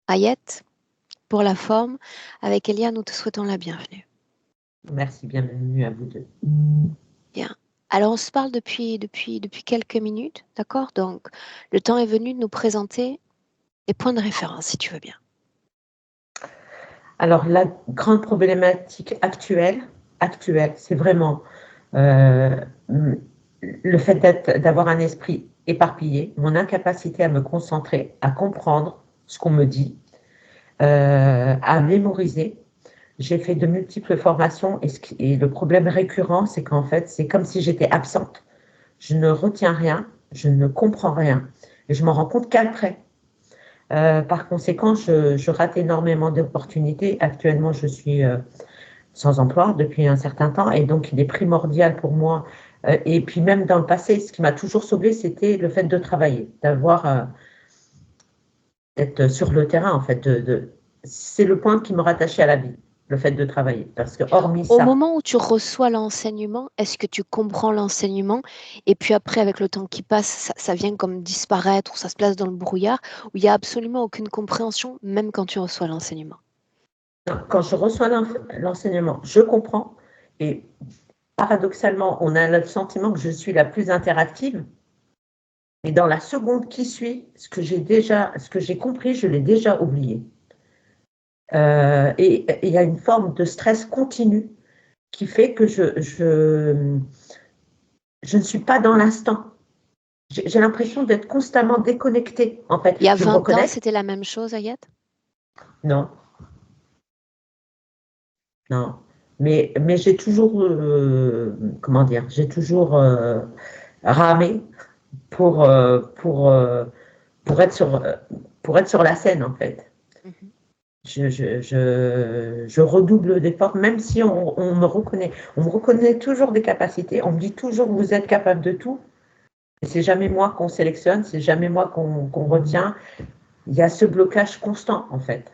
Ayette, pour la forme. Avec Elia, nous te souhaitons la bienvenue. Merci, bienvenue à vous deux. Bien. Alors, on se parle depuis quelques minutes, d'accord? Donc, le temps est venu de nous présenter des points de référence, si tu veux bien. Alors, la grande problématique actuelle, c'est vraiment le fait d'avoir un esprit éparpillé, mon incapacité à me concentrer, à comprendre ce qu'on me dit, à mémoriser. J'ai fait de multiples formations et le problème récurrent, c'est qu'en fait, c'est comme si j'étais absente. Je ne retiens rien, je ne comprends rien et je m'en rends compte qu'après. Par conséquent, je rate énormément d'opportunités. Actuellement, je suis sans emploi depuis un certain temps et donc il est primordial pour moi. Et puis même dans le passé, ce qui m'a toujours sauvée, c'était le fait de travailler, d'être sur le terrain en fait. C'est le point qui me rattachait à la vie, le fait de travailler. Parce que hormis Au ça, moment où tu reçois l'enseignement, est-ce que tu comprends l'enseignement et puis après, avec le temps qui passe, ça vient comme disparaître ou ça se place dans le brouillard où il n'y a absolument aucune compréhension, même quand tu reçois l'enseignement? quand je reçois l'enseignement, je comprends et paradoxalement, on a le sentiment que je suis la plus interactive. Mais dans la seconde qui suit, ce que j'ai compris, je l'ai déjà oublié. Et il y a une forme de stress continu qui fait que je ne suis pas dans l'instant. J'ai l'impression d'être constamment déconnectée, en fait. Il y a Je me 20 ans, reconnecte? c'était la même chose, Ayette? Non, non. Mais j'ai toujours, comment dire, j'ai toujours ramé pour, euh, pour, euh, pour être sur la scène, en fait. Mhm. Je redouble d'efforts, même si on me reconnaît. On me reconnaît toujours des capacités. On me dit toujours que vous êtes capable de tout. Et c'est jamais moi qu'on sélectionne, c'est jamais moi qu'on retient. Il y a ce blocage constant, en fait.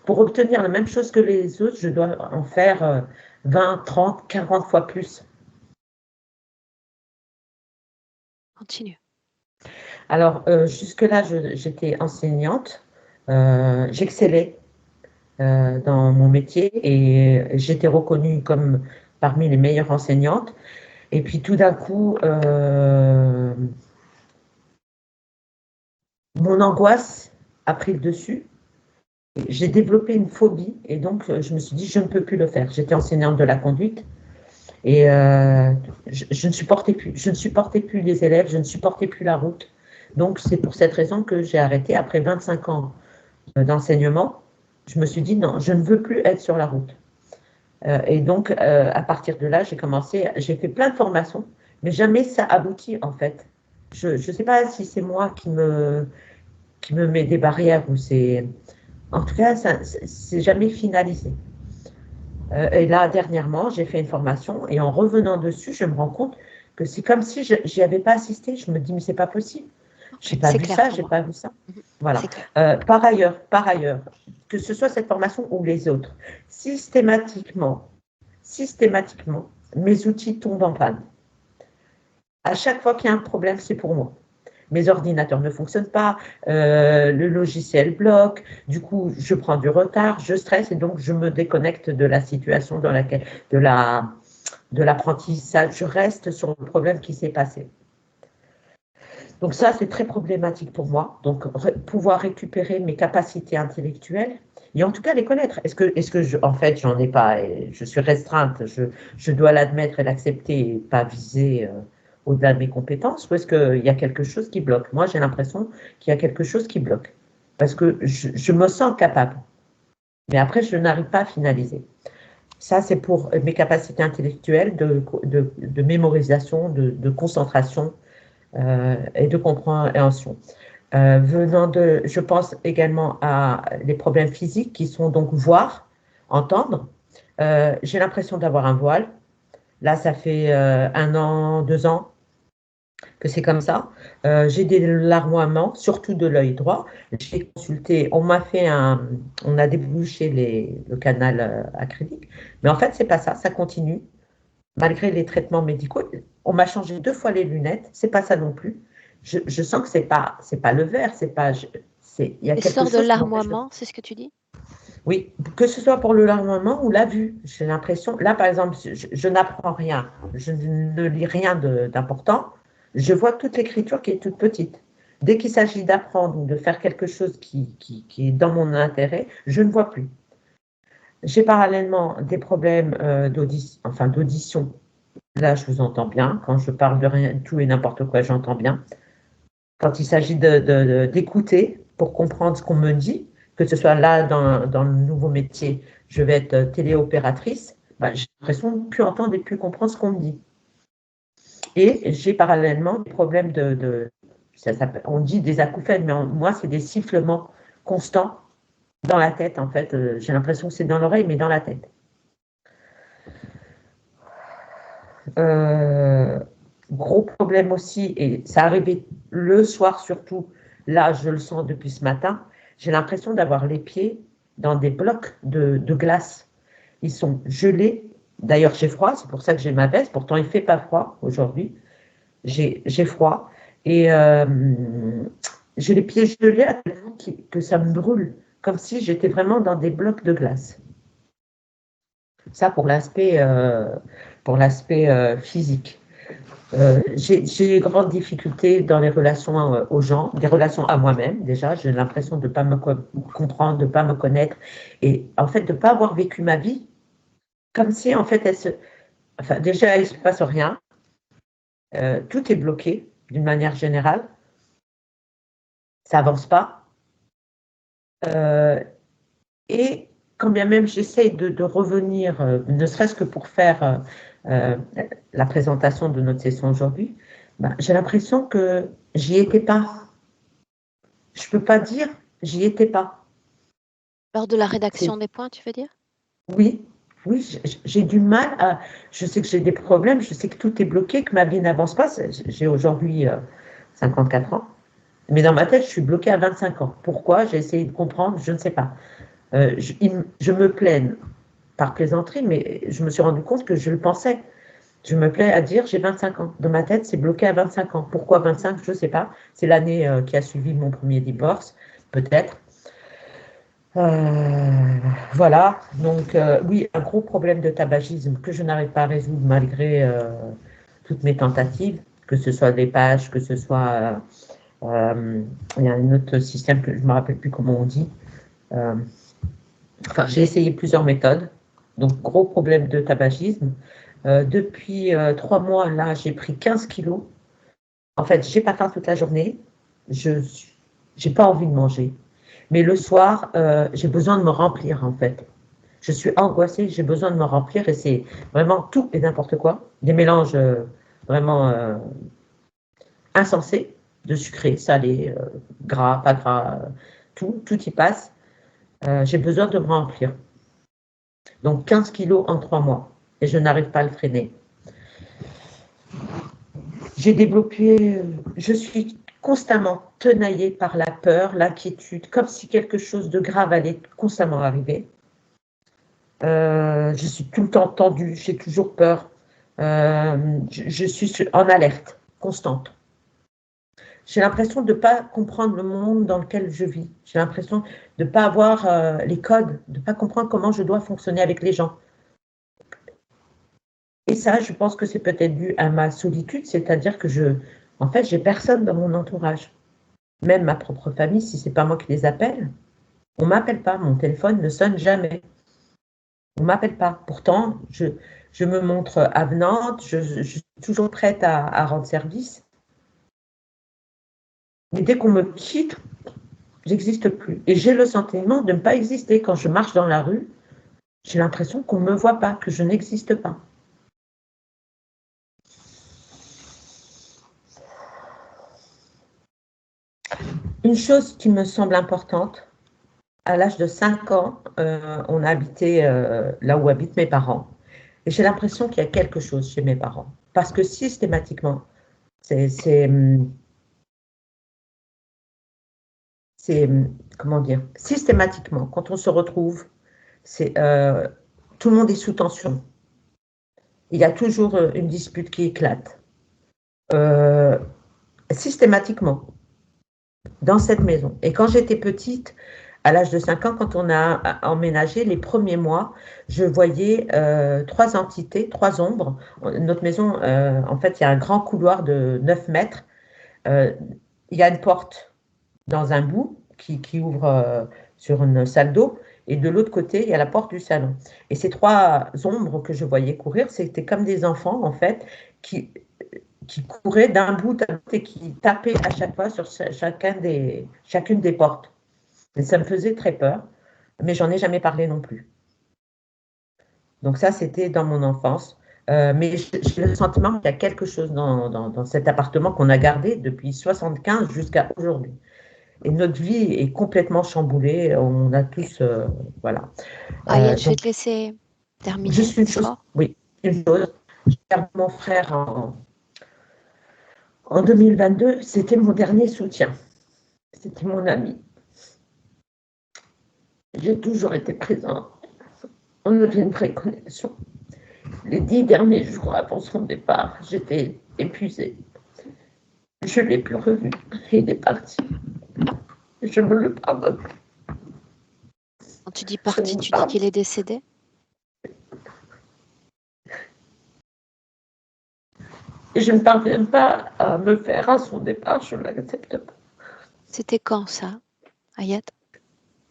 Pour obtenir la même chose que les autres, je dois en faire 20, 30, 40 fois plus. Continue. Alors, jusque-là, j'étais enseignante. J'excellais dans mon métier et j'étais reconnue comme parmi les meilleures enseignantes. Et puis tout d'un coup, mon angoisse a pris le dessus. J'ai développé une phobie et donc je me suis dit, je ne peux plus le faire. J'étais enseignante de la conduite et je ne supportais plus. Je ne supportais plus les élèves, je ne supportais plus la route. Donc c'est pour cette raison que j'ai arrêté après 25 ans d'enseignement. Je me suis dit, non, je ne veux plus être sur la route. Et donc, à partir de là, j'ai fait plein de formations, mais jamais ça aboutit en fait. Je ne sais pas si c'est moi qui me met des barrières ou c'est. En tout cas, ça, c'est jamais finalisé. Et là, dernièrement, j'ai fait une formation et en revenant dessus, je me rends compte que c'est comme si je n'y avais pas assisté. Je me dis, mais c'est pas possible. Okay. J'ai pas C'est vu clair ça, pour j'ai moi. pas vu ça. Voilà. C'est clair. Par ailleurs, que ce soit cette formation ou les autres, systématiquement, mes outils tombent en panne. À chaque fois qu'il y a un problème, c'est pour moi. Mes ordinateurs ne fonctionnent pas, le logiciel bloque, du coup, je prends du retard, je stresse et donc je me déconnecte de la situation dans laquelle, de l'apprentissage, je reste sur le problème qui s'est passé. Donc ça, c'est très problématique pour moi. Donc, pouvoir récupérer mes capacités intellectuelles et en tout cas les connaître. Est-ce que en fait, j'en ai pas, et je suis restreinte, je dois l'admettre et l'accepter et pas viser au-delà de mes compétences, ou est-ce qu'il y a quelque chose qui bloque? Moi, j'ai l'impression qu'il y a quelque chose qui bloque parce que je me sens capable, mais après, je n'arrive pas à finaliser. Ça, c'est pour mes capacités intellectuelles de mémorisation, de concentration et de compréhension. Je pense également à les problèmes physiques qui sont donc voir, entendre. J'ai l'impression d'avoir un voile. Là, ça fait 1 an, 2 ans que c'est comme ça. J'ai des larmoiements, surtout de l'œil droit. J'ai consulté, on a débouché le canal acrylique, mais en fait, c'est pas ça, ça continue. Malgré les traitements médicaux, on m'a changé 2 fois les lunettes, c'est pas ça non plus. Je sens que c'est pas le verre, Il y a quelque L'essor de chose qui m'empêche. larmoiement, c'est ce que tu dis? Oui, que ce soit pour le larmoiement ou la vue. J'ai l'impression, là par exemple, je n'apprends rien, je ne lis rien d'important, je vois toute l'écriture qui est toute petite. Dès qu'il s'agit d'apprendre ou de faire quelque chose qui est dans mon intérêt, je ne vois plus. J'ai parallèlement des problèmes d'audition. Là, je vous entends bien. Quand je parle de rien, tout et n'importe quoi, j'entends bien. Quand il s'agit d'écouter pour comprendre ce qu'on me dit, que ce soit là dans le nouveau métier, je vais être téléopératrice, bah, j'ai l'impression de ne plus entendre et de ne plus comprendre ce qu'on me dit. Et j'ai parallèlement des problèmes on dit des acouphènes, mais moi, c'est des sifflements constants dans la tête, en fait. J'ai l'impression que c'est dans l'oreille, mais dans la tête. Gros problème aussi, et ça arrivait le soir surtout, là je le sens depuis ce matin, j'ai l'impression d'avoir les pieds dans des blocs de glace. Ils sont gelés. D'ailleurs j'ai froid, c'est pour ça que j'ai ma veste, pourtant il ne fait pas froid aujourd'hui. J'ai froid et j'ai les pieds gelés à tel point que ça me brûle, comme si j'étais vraiment dans des blocs de glace. Ça pour l'aspect physique. J'ai de grandes difficultés dans les relations aux gens, des relations à moi-même déjà. J'ai l'impression de ne pas me comprendre, de ne pas me connaître et en fait de ne pas avoir vécu ma vie comme si en fait déjà il ne se passe rien, tout est bloqué d'une manière générale, ça avance pas et quand bien même j'essaye de revenir, ne serait-ce que pour faire euh, la présentation de notre session aujourd'hui, ben, j'ai l'impression que j'y étais pas. Je peux pas dire j'y étais pas. Lors de la rédaction des points, tu veux dire? Oui, oui, j'ai du mal à. Je sais que j'ai des problèmes, je sais que tout est bloqué, que ma vie n'avance pas. J'ai aujourd'hui 54 ans, mais dans ma tête, je suis bloquée à 25 ans. Pourquoi? J'ai essayé de comprendre, je ne sais pas. Je me plains par plaisanterie, mais je me suis rendu compte que je le pensais. Je me plais à dire j'ai 25 ans. Dans ma tête, c'est bloqué à 25 ans. Pourquoi 25? Je ne sais pas. C'est l'année qui a suivi mon premier divorce, peut-être. Voilà, donc oui, un gros problème de tabagisme que je n'arrive pas à résoudre malgré toutes mes tentatives, que ce soit des pages, que ce soit... il y a un autre système que je ne me rappelle plus comment on dit. Enfin, j'ai essayé plusieurs méthodes, donc gros problème de tabagisme. Depuis 3 mois, là, j'ai pris 15 kilos. En fait, j'ai pas faim toute la journée, je n'ai pas envie de manger. Mais le soir, j'ai besoin de me remplir, en fait. Je suis angoissée, j'ai besoin de me remplir et c'est vraiment tout et n'importe quoi. Des mélanges vraiment insensés, de sucré, salé, gras, pas gras, tout y passe. J'ai besoin de me remplir. Donc 15 kilos en 3 mois et je n'arrive pas à le freiner. J'ai développé, je suis constamment tenaillée par la peur, l'inquiétude, comme si quelque chose de grave allait constamment arriver. Je suis tout le temps tendue, j'ai toujours peur. Je suis en alerte constante. J'ai l'impression de ne pas comprendre le monde dans lequel je vis. J'ai l'impression de ne pas avoir les codes, de ne pas comprendre comment je dois fonctionner avec les gens. Et ça, je pense que c'est peut-être dû à ma solitude, c'est-à-dire que en fait, j'ai personne dans mon entourage. Même ma propre famille, si c'est pas moi qui les appelle, on m'appelle pas, mon téléphone ne sonne jamais. On m'appelle pas. Pourtant, je me montre avenante, je suis toujours prête à rendre service. Mais dès qu'on me quitte, j'existe plus. Et j'ai le sentiment de ne pas exister. Quand je marche dans la rue, j'ai l'impression qu'on ne me voit pas, que je n'existe pas. Une chose qui me semble importante, à l'âge de 5 ans, on a habité là où habitent mes parents. Et j'ai l'impression qu'il y a quelque chose chez mes parents. Parce que systématiquement, c'est comment dire, systématiquement, quand on se retrouve, c'est tout le monde est sous tension. Il y a toujours une dispute qui éclate. Systématiquement. dans cette maison. Et quand j'étais petite, à l'âge de 5 ans, quand on a emménagé, les premiers mois, je voyais 3 entités, 3 ombres. Notre maison, en fait, il y a un grand couloir de 9 mètres. Euh, il y a une porte dans un bout qui ouvre sur une salle d'eau. Et de l'autre côté, il y a la porte du salon. Et ces 3 ombres que je voyais courir, c'était comme des enfants, en fait, qui, qui couraient d'un bout à l'autre et qui tapaient à chaque fois sur chacune des portes. Et ça me faisait très peur, mais j'en ai jamais parlé non plus. Donc ça, c'était dans mon enfance. Mais j'ai le sentiment qu'il y a quelque chose dans cet appartement qu'on a gardé depuis 75 jusqu'à aujourd'hui. Et notre vie est complètement chamboulée. On a tous, voilà. Ayette, je vais te Donc, laisser terminer, juste une chose, d'accord? oui, une chose. J'ai perdu mon frère en 2022. C'était mon dernier soutien. C'était mon ami. J'ai toujours été présent. On avait une vraie connexion. Les 10 derniers jours avant son départ, j'étais épuisée. Je ne l'ai plus revu. Il est parti. Je me le pardonne. Quand tu dis Je parti, me tu dis pardonne. qu'il est décédé? Et je ne parviens pas à me faire à son départ. Je ne l'accepte pas. C'était quand ça, Ayette?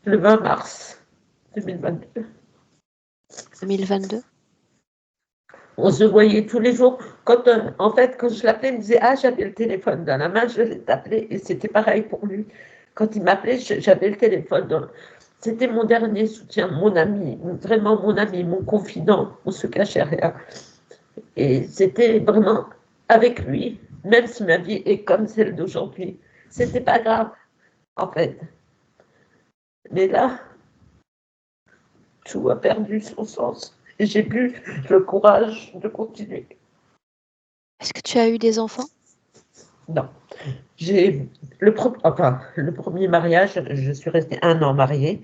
Le 20 mars 2022. 2022? On se voyait tous les jours. En fait, quand je l'appelais, il me disait: ah, j'avais le téléphone dans la main, je l'ai appelé. Et c'était pareil pour lui. Quand il m'appelait, j'avais le téléphone dans. C'était mon dernier soutien, mon ami, vraiment mon ami, mon confident. On se cachait rien. Et c'était vraiment avec lui, même si ma vie est comme celle d'aujourd'hui. C'était pas grave, en fait. Mais là, tout a perdu son sens. Et j'ai plus le courage de continuer. Est-ce que tu as eu des enfants? Non. J'ai le premier mariage, je suis restée 1 an mariée.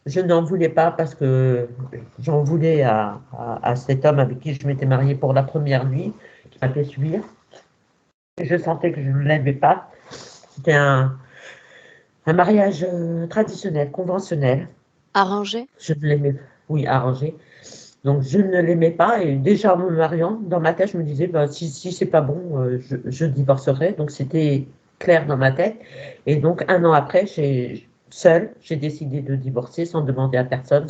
Je n'en voulais pas parce que j'en voulais à cet homme avec qui je m'étais mariée pour la première nuit, qui m'a fait subir. Et je sentais que je ne l'aimais pas. C'était un mariage traditionnel, conventionnel. Arrangés? Je ne l'aimais pas. Oui, arrangé. Donc je ne l'aimais pas et déjà en me mariant, dans ma tête, je me disais, bah, si c'est pas bon, je divorcerai. Donc c'était clair dans ma tête. Et donc 1 an après, seule, j'ai décidé de divorcer sans demander à personne.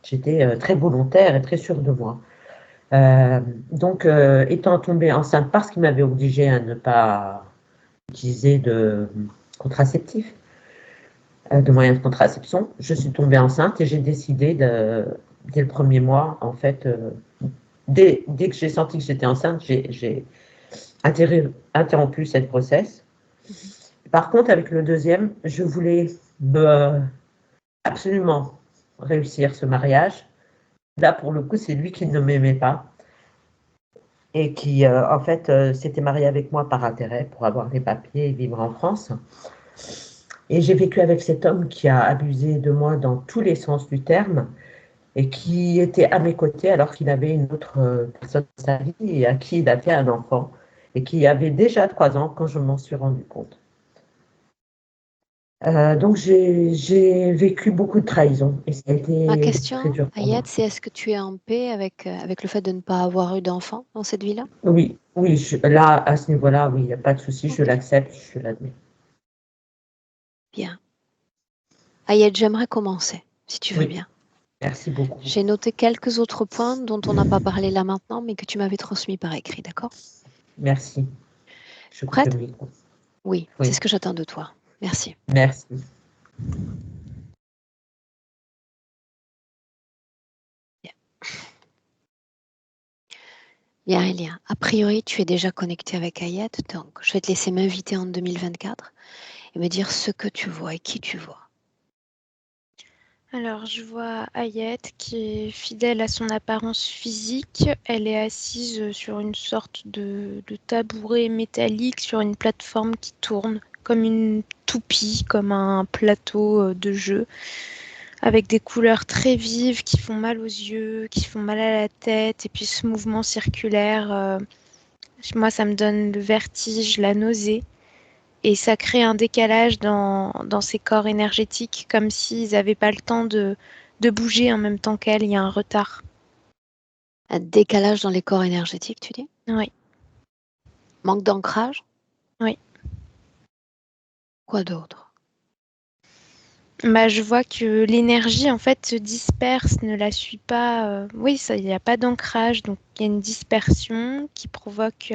J'étais très volontaire et très sûre de moi. Euh, donc étant tombée enceinte parce qu'il m'avait obligée à ne pas utiliser de contraceptif, de moyens de contraception, je suis tombée enceinte et j'ai décidé dès le premier mois, en fait, dès que j'ai senti que j'étais enceinte, j'ai interrompu cette grossesse. Mhm. Par contre, avec le deuxième, je voulais absolument réussir ce mariage. Là, pour le coup, c'est lui qui ne m'aimait pas et qui, en fait, s'était marié avec moi par intérêt pour avoir des papiers et vivre en France. Et j'ai vécu avec cet homme qui a abusé de moi dans tous les sens du terme et qui était à mes côtés alors qu'il avait une autre personne dans sa vie et à qui il a fait un enfant et qui avait déjà 3 ans quand je m'en suis rendu compte. Donc j'ai vécu beaucoup de trahison et ça a Ma été très question, dur pour moi. Ayette, c'est est-ce que tu es en paix avec le fait de ne pas avoir eu d'enfant dans cette vie-là? Oui, oui, là, à ce niveau-là, oui, il n'y a pas de souci, je Ok, l'accepte, je l'admets. bien. Ayette, j'aimerais commencer, si tu veux Oui, bien. merci beaucoup. J'ai noté quelques autres points dont on n'a pas parlé là maintenant, mais que tu m'avais transmis par écrit, d'accord? Merci. Je coupe le Prête? micro. Oui, c'est Oui, ce que j'attends de toi. Merci. merci. Bien. Bien, Elia. A priori, tu es déjà connecté avec Ayette, donc je vais te laisser m'inviter en 2024 et me dire ce que tu vois et qui tu vois. Alors, je vois Ayette qui est fidèle à son apparence physique. Elle est assise sur une sorte de tabouret métallique sur une plateforme qui tourne comme une toupie, comme un plateau de jeu, avec des couleurs très vives qui font mal aux yeux, qui font mal à la tête, et puis ce mouvement circulaire, moi, ça me donne le vertige, la nausée. Et ça crée un décalage dans ces corps énergétiques, comme s'ils n'avaient pas le temps de bouger en même temps qu'elle. Il y a un retard. Un décalage dans les corps énergétiques, tu dis? Oui, Manque d'ancrage? oui. Quoi d'autre? Bah, je vois que l'énergie, en fait, se disperse, ne la suit pas. Oui, il n'y a pas d'ancrage, donc il y a une dispersion qui provoque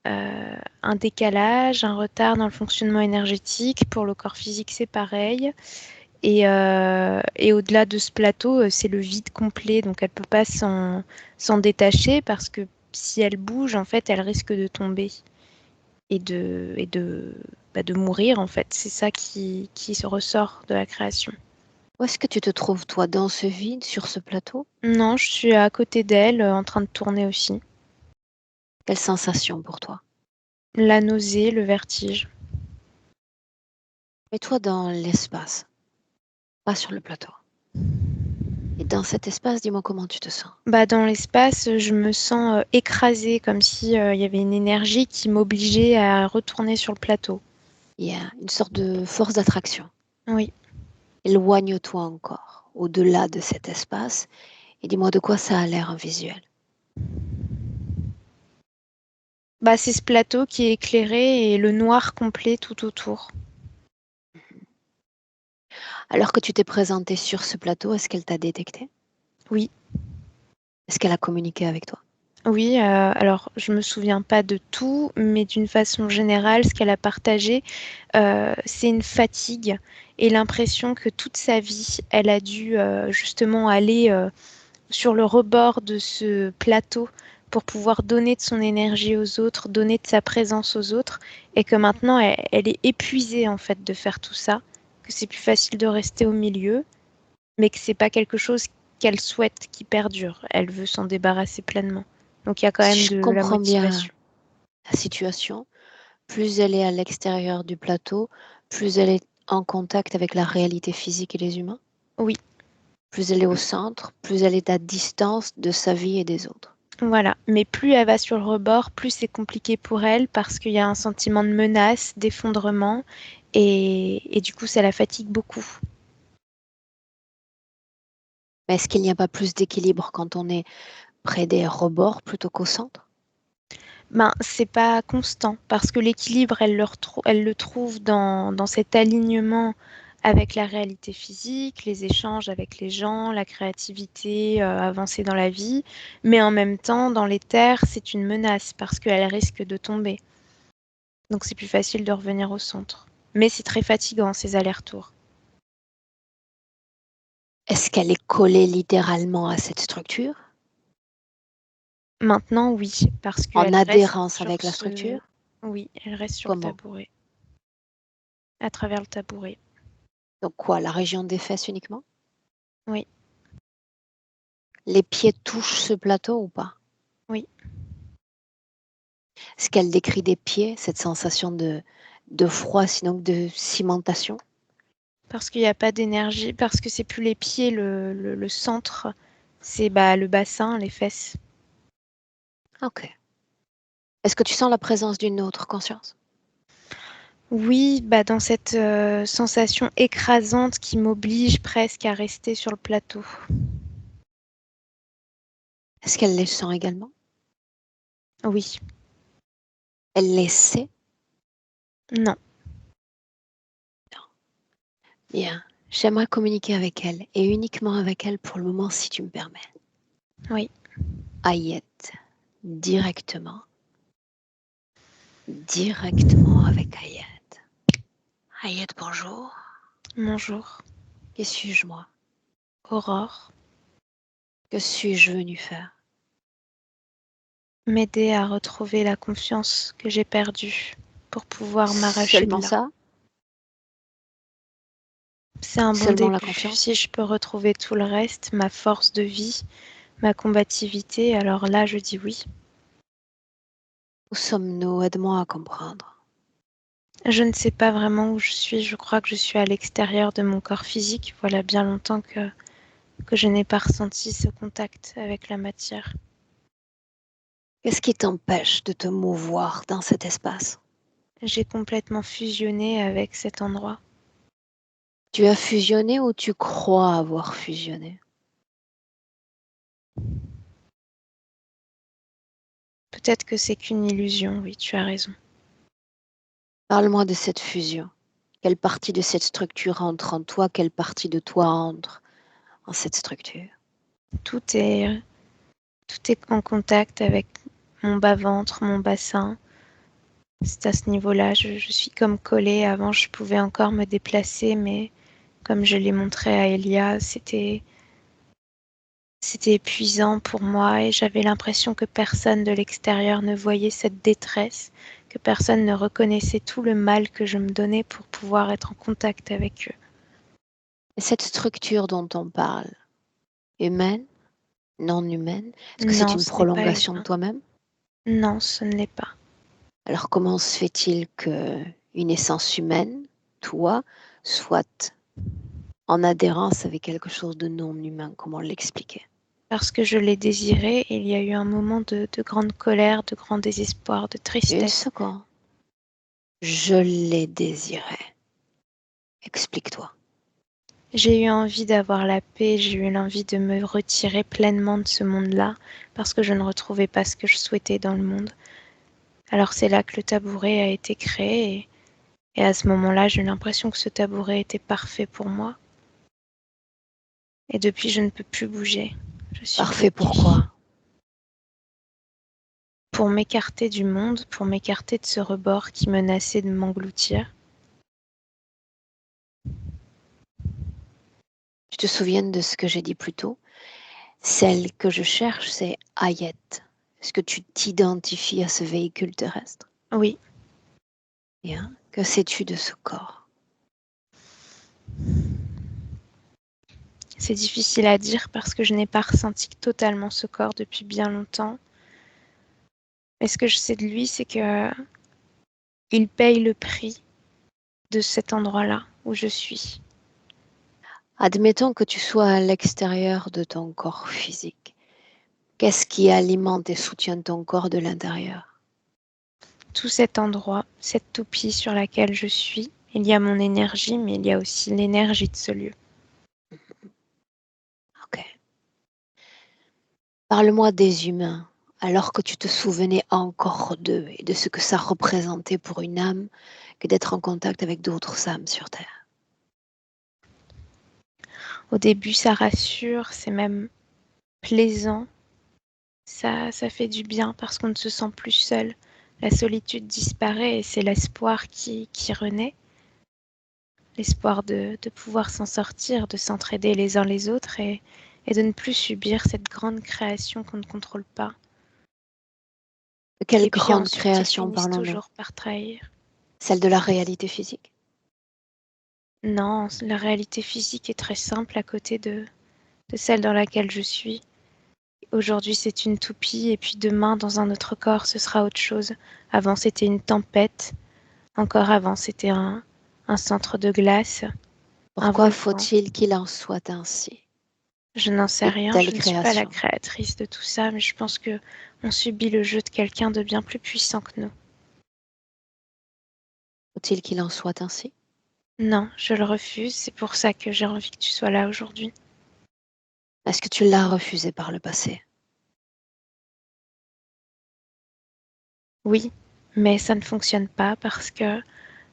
un décalage, un retard dans le fonctionnement énergétique. Pour le corps physique, c'est pareil. Et au-delà de ce plateau, c'est le vide complet, donc elle ne peut pas s'en détacher parce que si elle bouge, en fait, elle risque de tomber et de mourir, en fait. C'est ça qui se ressort de la création. Où est-ce que tu te trouves, toi, dans ce vide, sur ce plateau? Non, je suis à côté d'elle, en train de tourner aussi. Quelle sensation pour toi? La nausée, le vertige. Mets-toi dans l'espace, pas sur le plateau. Et dans cet espace, dis-moi comment tu te sens. Bah, dans l'espace, je me sens écrasée, comme si il y avait une énergie qui m'obligeait à retourner sur le plateau. Il y a une sorte de force d'attraction. Oui. Éloigne-toi encore, au-delà de cet espace, et dis-moi de quoi ça a l'air en visuel. Bah, c'est ce plateau qui est éclairé et le noir complet tout autour. Alors que tu t'es présenté sur ce plateau, est-ce qu'elle t'a détecté? Oui, Est-ce qu'elle a communiqué avec toi? oui. Alors, je me souviens pas de tout, mais d'une façon générale, ce qu'elle a partagé, c'est une fatigue et l'impression que toute sa vie, elle a dû justement aller sur le rebord de ce plateau pour pouvoir donner de son énergie aux autres, donner de sa présence aux autres, et que maintenant, elle est épuisée en fait de faire tout ça, que c'est plus facile de rester au milieu, mais que c'est pas quelque chose qu'elle souhaite qui perdure. Elle veut s'en débarrasser pleinement. Donc il y a quand Si même je de la comprends bien motivation. la situation, plus elle est à l'extérieur du plateau, plus elle est en contact avec la réalité physique et les humains, Oui, plus elle est au centre, plus elle est à distance de sa vie et des autres. voilà. Mais plus elle va sur le rebord, plus c'est compliqué pour elle parce qu'il y a un sentiment de menace, d'effondrement, et du coup, ça la fatigue beaucoup. Mais est-ce qu'il n'y a pas plus d'équilibre quand on est près des rebords plutôt qu'au centre? Ben, c'est pas constant parce que l'équilibre, elle le trouve dans cet alignement avec la réalité physique, les échanges avec les gens, la créativité, avancer dans la vie. Mais en même temps, dans les terres, c'est une menace parce qu'elle risque de tomber. Donc c'est plus facile de revenir au centre. Mais c'est très fatigant, ces allers-retours. Est-ce qu'elle est collée littéralement à cette structure, Maintenant, oui, parce en qu'elle reste adhérence sur avec la ce... structure? Oui, elle reste sur le Comment? tabouret, à travers le tabouret. Donc quoi, la région des fesses uniquement? Oui, Les pieds touchent ce plateau ou pas? oui. Est-ce qu'elle décrit des pieds, cette sensation de froid, sinon que de cimentation? Parce qu'il n'y a pas d'énergie, parce que c'est plus les pieds le centre, c'est bah, le bassin, les fesses. Ok. Est-ce que tu sens la présence d'une autre conscience? Oui, bah, dans cette sensation écrasante qui m'oblige presque à rester sur le plateau. Est-ce qu'elle les sent également? Oui, Elle les sait? non, Bien. J'aimerais communiquer avec elle, et uniquement avec elle pour le moment, si tu me permets. oui, Ayette, directement. Directement avec Ayette. Ayette, bonjour. bonjour, Que suis-je moi? Aurore, Que suis-je venu faire? m'aider à retrouver la confiance que j'ai perdue pour pouvoir m'arracher de Seulement là. ça? C'est un bon Seulement la début. confiance? Si je peux retrouver tout le reste, ma force de vie, ma combativité, alors là, je dis oui. Où sommes-nous? Aide-moi à comprendre. Je ne sais pas vraiment où je suis. Je crois que je suis à l'extérieur de mon corps physique. Voilà bien longtemps que je n'ai pas ressenti ce contact avec la matière. Qu'est-ce qui t'empêche de te mouvoir dans cet espace? J'ai complètement fusionné avec cet endroit. Tu as fusionné ou tu crois avoir fusionné? Peut-être que c'est qu'une illusion, oui, tu as raison. Parle-moi de cette fusion. Quelle partie de cette structure entre en toi? Quelle partie de toi entre en cette structure? Tout est, tout est en contact avec mon bas-ventre, mon bassin. C'est à ce niveau-là, je suis comme collée. Avant, je pouvais encore me déplacer, mais comme je l'ai montré à Elia, c'était épuisant pour moi et j'avais l'impression que personne de l'extérieur ne voyait cette détresse, que personne ne reconnaissait tout le mal que je me donnais pour pouvoir être en contact avec eux. Et cette structure dont on parle, humaine, non humaine, est-ce que c'est Non, une ce n'est pas prolongation de humain. toi-même? Non, ce ne l'est pas. Alors comment se fait-il que une essence humaine, toi, soit en adhérence avec quelque chose de non humain? Comment l'expliquer? Parce que je l'ai désiré, il y a eu un moment de grande colère, de grand désespoir, de Une tristesse. seconde. Je l'ai désiré. Explique-toi. J'ai eu envie d'avoir la paix, j'ai eu l'envie de me retirer pleinement de ce monde-là, parce que je ne retrouvais pas ce que je souhaitais dans le monde. Alors c'est là que le tabouret a été créé, et à ce moment-là, j'ai eu l'impression que ce tabouret était parfait pour moi. Et depuis, je ne peux plus bouger. Je suis Parfait bloquée. pourquoi? Pour m'écarter du monde, pour m'écarter de ce rebord qui menaçait de m'engloutir. Tu te souviens de ce que j'ai dit plus tôt? Celle que je cherche, c'est Ayet. Est-ce que tu t'identifies à ce véhicule terrestre? Oui, Bien. Que sais-tu de ce corps? c'est difficile à dire parce que je n'ai pas ressenti totalement ce corps depuis bien longtemps. Mais ce que je sais de lui, c'est que il paye le prix de cet endroit-là où je suis. Admettons que tu sois à l'extérieur de ton corps physique. Qu'est-ce qui alimente et soutient ton corps de l'intérieur? Tout cet endroit, cette toupie sur laquelle je suis, il y a mon énergie, mais il y a aussi l'énergie de ce lieu. Ok. Parle-moi des humains, alors que tu te souvenais encore d'eux et de ce que ça représentait pour une âme que d'être en contact avec d'autres âmes sur Terre. Au début, ça rassure, c'est même plaisant. Ça fait du bien parce qu'on ne se sent plus seul. La solitude disparaît et c'est l'espoir qui renaît. L'espoir de pouvoir s'en sortir, de s'entraider les uns les autres et de ne plus subir cette grande création qu'on ne contrôle pas. De quelle Et puis grande ensuite, ils création finissent parlons-nous? toujours par trahir. Celle de la réalité physique? Non, la réalité physique est très simple à côté de celle dans laquelle je suis. Aujourd'hui, c'est une toupie et puis demain, dans un autre corps, ce sera autre chose. Avant, c'était une tempête. Encore avant, c'était un centre de glace, un Pourquoi volcan. faut-il qu'il en soit ainsi? Je n'en sais De rien, telles je ne suis pas la créations? créatrice de tout ça, mais je pense que on subit le jeu de quelqu'un de bien plus puissant que nous. Faut-il qu'il en soit ainsi? Non, je le refuse, c'est pour ça que j'ai envie que tu sois là aujourd'hui. Est-ce que tu l'as refusé par le passé? Oui, mais ça ne fonctionne pas parce que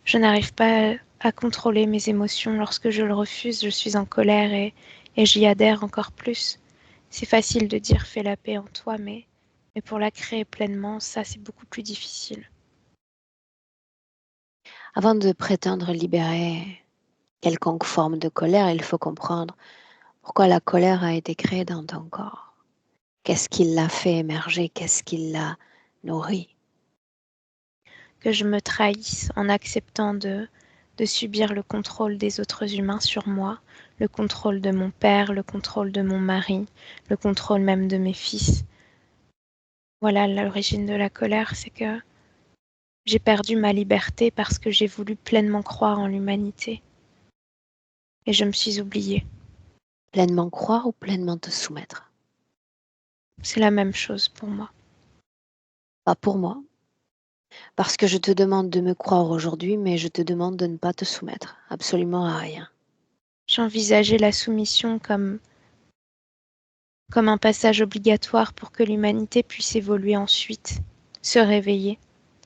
je n'arrive pas à contrôler mes émotions. Lorsque je le refuse, je suis en colère et j'y adhère encore plus. C'est facile de dire fais la paix en toi, mais pour la créer pleinement, ça c'est beaucoup plus difficile. Avant de prétendre libérer quelconque forme de colère, il faut comprendre pourquoi la colère a été créée dans ton corps. Qu'est-ce qui l'a fait émerger? Qu'est-ce qui l'a nourri? Que je me trahisse en acceptant de subir le contrôle des autres humains sur moi, le contrôle de mon père, le contrôle de mon mari, le contrôle même de mes fils. Voilà l'origine de la colère, c'est que j'ai perdu ma liberté parce que j'ai voulu pleinement croire en l'humanité. Et je me suis oubliée. Pleinement croire ou pleinement te soumettre? C'est la même chose pour moi. Pas pour moi. Parce que je te demande de me croire aujourd'hui, mais je te demande de ne pas te soumettre absolument à rien. J'envisageais la soumission comme un passage obligatoire pour que l'humanité puisse évoluer ensuite, se réveiller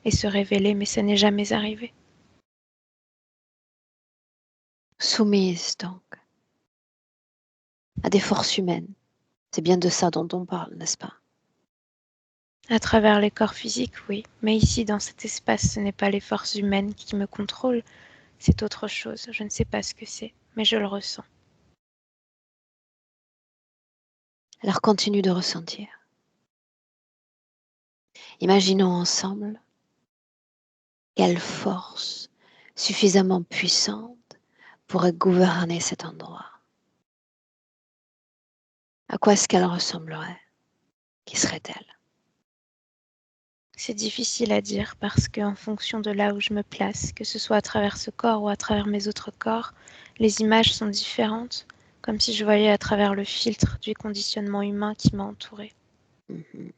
et se révéler, mais ça n'est jamais arrivé. Soumise donc à des forces humaines. C'est bien de ça dont on parle, n'est-ce pas? À travers les corps physiques, oui, mais ici, dans cet espace, ce n'est pas les forces humaines qui me contrôlent, c'est autre chose. Je ne sais pas ce que c'est, mais je le ressens. Alors continue de ressentir. Imaginons ensemble quelle force suffisamment puissante pourrait gouverner cet endroit. À quoi est-ce qu'elle ressemblerait? Qui serait-elle? C'est difficile à dire parce qu'en fonction de là où je me place, que ce soit à travers ce corps ou à travers mes autres corps, les images sont différentes, comme si je voyais à travers le filtre du conditionnement humain qui m'a entourée. Mhm.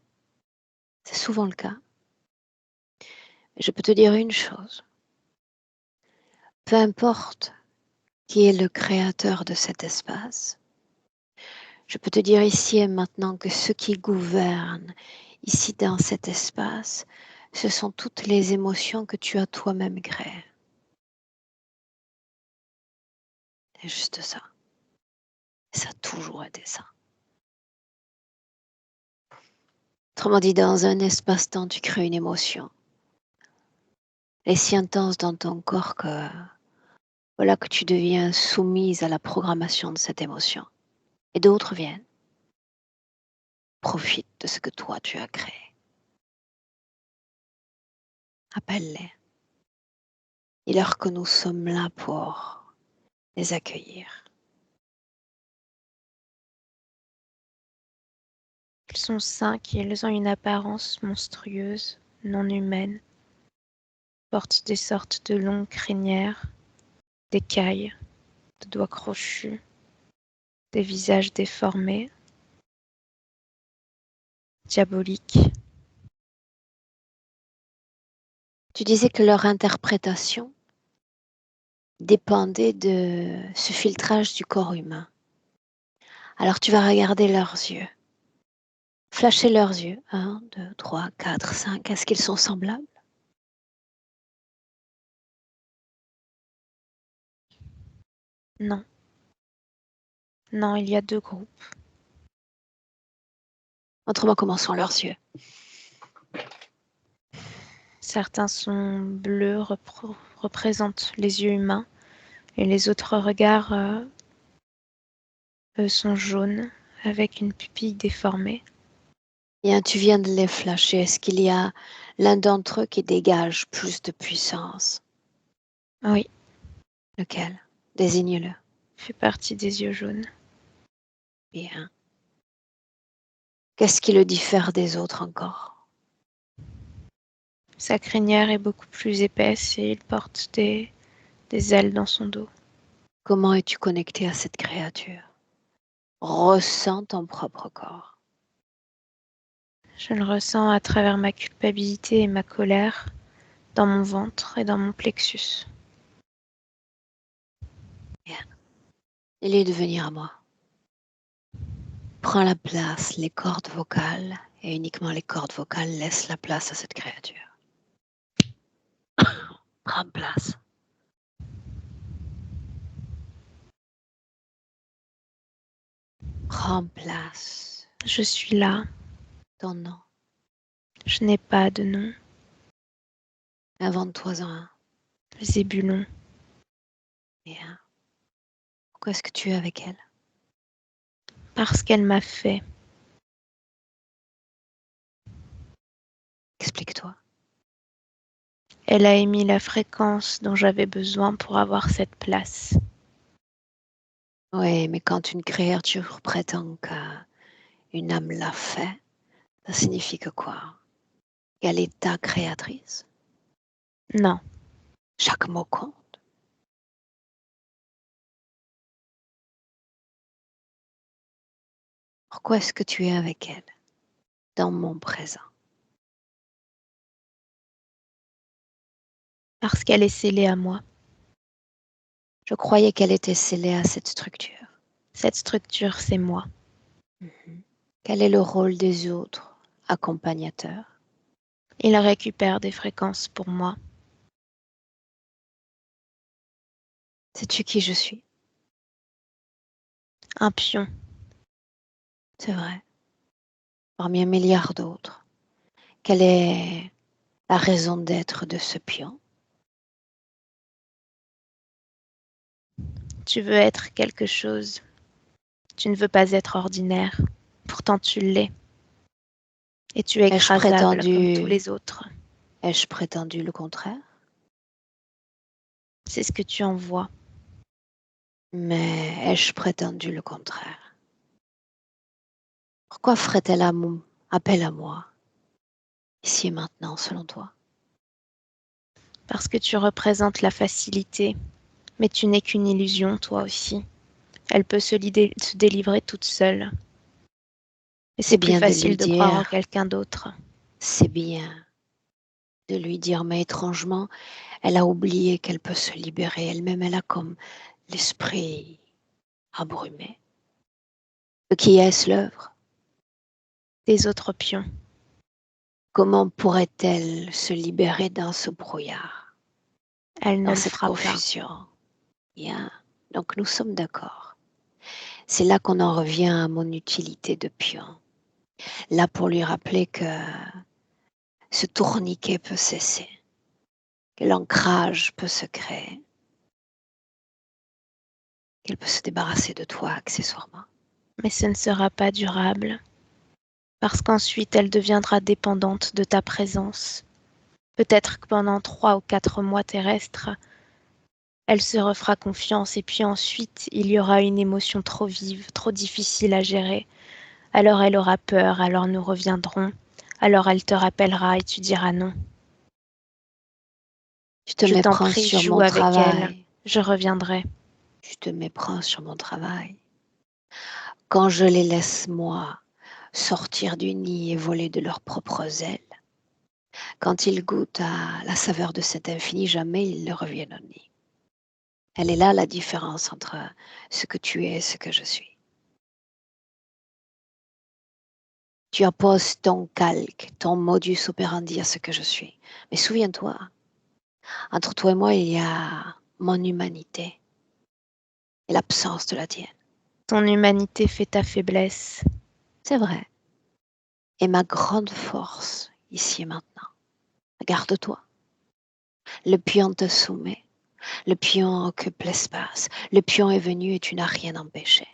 C'est souvent le cas. Je peux te dire une chose. Peu importe qui est le créateur de cet espace, je peux te dire ici et maintenant que ce qui gouverne ici dans cet espace, ce sont toutes les émotions que tu as toi-même créées. C'est juste ça. Ça a toujours été ça. Autrement dit, dans un espace-temps, tu crées une émotion. Elle est si intense dans ton corps que voilà que tu deviens soumise à la programmation de cette émotion. Et d'autres viennent, profitent de ce que toi tu as créé. Appelle-les. Dis-leur que nous sommes là pour les accueillir. Ils sont 5 et ils ont une apparence monstrueuse, non humaine, portent des sortes de longues crinières, d'écailles, de doigts crochus, des visages déformés, diaboliques. Tu disais que leur interprétation dépendait de ce filtrage du corps humain. Alors tu vas regarder leurs yeux. Flasher leurs yeux. 1, 2, 3, 4, 5. Est-ce qu'ils sont semblables? Non, non, il y a 2 groupes. Montre-moi comment sont leurs yeux. Certains sont bleus, représentent les yeux humains, et les autres regards, eux, sont jaunes, avec une pupille déformée. Bien, tu viens de les flasher. Est-ce qu'il y a l'un d'entre eux qui dégage plus de puissance? Oui, Lequel? Désigne-le. fait partie des yeux jaunes. Bien. Qu'est-ce qui le diffère des autres encore? Sa crinière est beaucoup plus épaisse et il porte des ailes dans son dos. Comment es-tu connecté à cette créature? Ressens ton propre corps. Je le ressens à travers ma culpabilité et ma colère, dans mon ventre et dans mon plexus. Bien. Il est de venir à moi. Prends la place, les cordes vocales, et uniquement les cordes vocales laissent la place à cette créature. Prends place. Prends place. Je suis là, Ton nom. je n'ai pas de nom. Invente-toi-en un. Zébulon, Bien. Pourquoi est-ce que tu es avec elle? parce qu'elle m'a fait. Explique-toi. Elle a émis la fréquence dont j'avais besoin pour avoir cette place. Oui, mais quand une créature prétend qu'une âme l'a fait, ça signifie que quoi? Qu'elle est ta créatrice? Non, Chaque mot compte. Pourquoi est-ce que tu es avec elle dans mon présent? Parce qu'elle est scellée à moi. Je croyais qu'elle était scellée à cette structure. Cette structure, c'est moi. Quel est le rôle des autres accompagnateurs? Il récupère des fréquences pour moi. Sais-tu qui je suis? Un pion. C'est vrai. Parmi un milliard d'autres. Quelle est la raison d'être de ce pion? Tu veux être quelque chose. Tu ne veux pas être ordinaire. Pourtant tu l'es. Et tu es Ai-je écrasable comme tous prétendu, les autres. ai-je prétendu le contraire? C'est ce que tu en vois. Mais ai-je prétendu le contraire? Pourquoi ferait-elle appel à moi, ici et maintenant, selon toi? Parce que tu représentes la facilité. Mais tu n'es qu'une illusion, toi aussi. Elle peut se délivrer toute seule. Et C'est c'est plus bien de lui facile de croire en dire, quelqu'un d'autre. c'est bien de lui dire, mais étrangement, elle a oublié qu'elle peut se libérer elle-même. Elle a comme l'esprit abrumé. De qui est-ce l'œuvre? Des autres pions. Comment pourrait-elle se libérer dans ce brouillard, Elle ne dans le cette fera pas. confusion? Bien. Donc nous sommes d'accord. C'est là qu'on en revient à mon utilité de pion. Là pour lui rappeler que ce tourniquet peut cesser, que l'ancrage peut se créer, qu'elle peut se débarrasser de toi accessoirement. Mais ce ne sera pas durable. Parce qu'ensuite elle deviendra dépendante de ta présence. Peut-être que pendant 3 ou 4 mois terrestres, elle se refera confiance et puis ensuite il y aura une émotion trop vive, trop difficile à gérer. Alors elle aura peur, alors nous reviendrons. Alors elle te rappellera et tu diras non. Tu te Je t'en méprends prie, sur joue mon avec elle. travail. Je reviendrai. Tu te méprends sur mon travail. Quand je les laisse, moi, sortir du nid et voler de leurs propres ailes, quand ils goûtent à la saveur de cet infini, jamais ils ne reviennent au nid. Elle est là la différence entre ce que tu es et ce que je suis. Tu apposes ton calque, ton modus operandi à ce que je suis. Mais souviens-toi, entre toi et moi, il y a mon humanité et l'absence de la tienne. Ton humanité fait ta faiblesse. C'est vrai. Et ma grande force, ici et maintenant. Regarde-toi. Le pion te soumet. Le pion occupe l'espace. Le pion est venu et tu n'as rien empêché.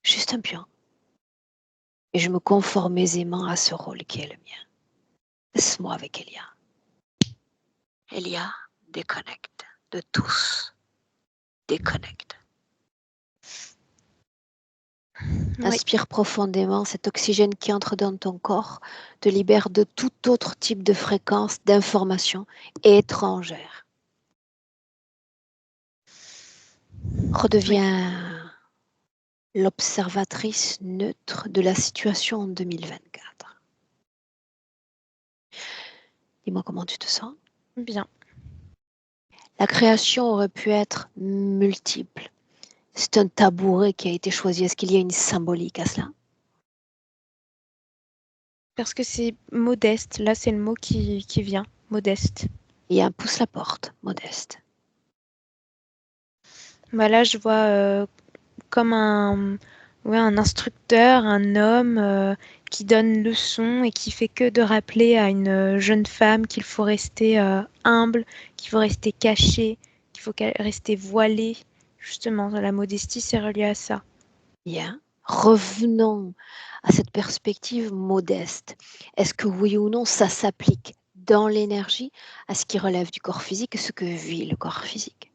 Juste un pion. Et je me conforme aisément à ce rôle qui est le mien. Laisse-moi avec Elia. Elia, déconnecte de tous. Déconnecte. Oui, Inspire profondément, cet oxygène qui entre dans ton corps te libère de tout autre type de fréquence, d'information étrangère. oui. Redeviens l'observatrice neutre de la situation en 2024. Dis-moi comment tu te sens. Bien. La création aurait pu être multiple. C'est un tabouret qui a été choisi. Est-ce qu'il y a une symbolique à cela? Parce que c'est modeste. Là, c'est le mot qui vient. Modeste. Il y a un pousse-la-porte, modeste. Bah là, je vois comme un instructeur, un homme qui donne leçon et qui fait que de rappeler à une jeune femme qu'il faut rester humble, qu'il faut rester caché, qu'il faut rester voilé. Justement, la modestie, c'est relié à ça. Bien. Revenons à cette perspective modeste. Est-ce que oui ou non, ça s'applique dans l'énergie à ce qui relève du corps physique et ce que vit le corps physique?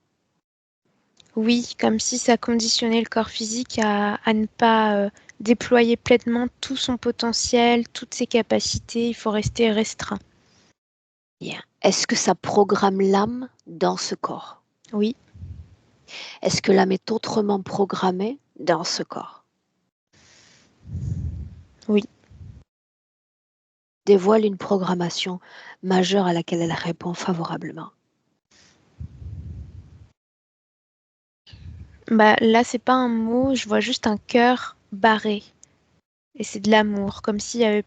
Oui, comme si ça conditionnait le corps physique à ne pas déployer pleinement tout son potentiel, toutes ses capacités. Il faut rester restreint. Bien. Est-ce que ça programme l'âme dans ce corps? Oui, Est-ce que l'âme est autrement programmée dans ce corps? oui. dévoile une programmation majeure à laquelle elle répond favorablement? Bah, là, c'est pas un mot, je vois juste un cœur barré. Et c'est de l'amour, comme s'il y avait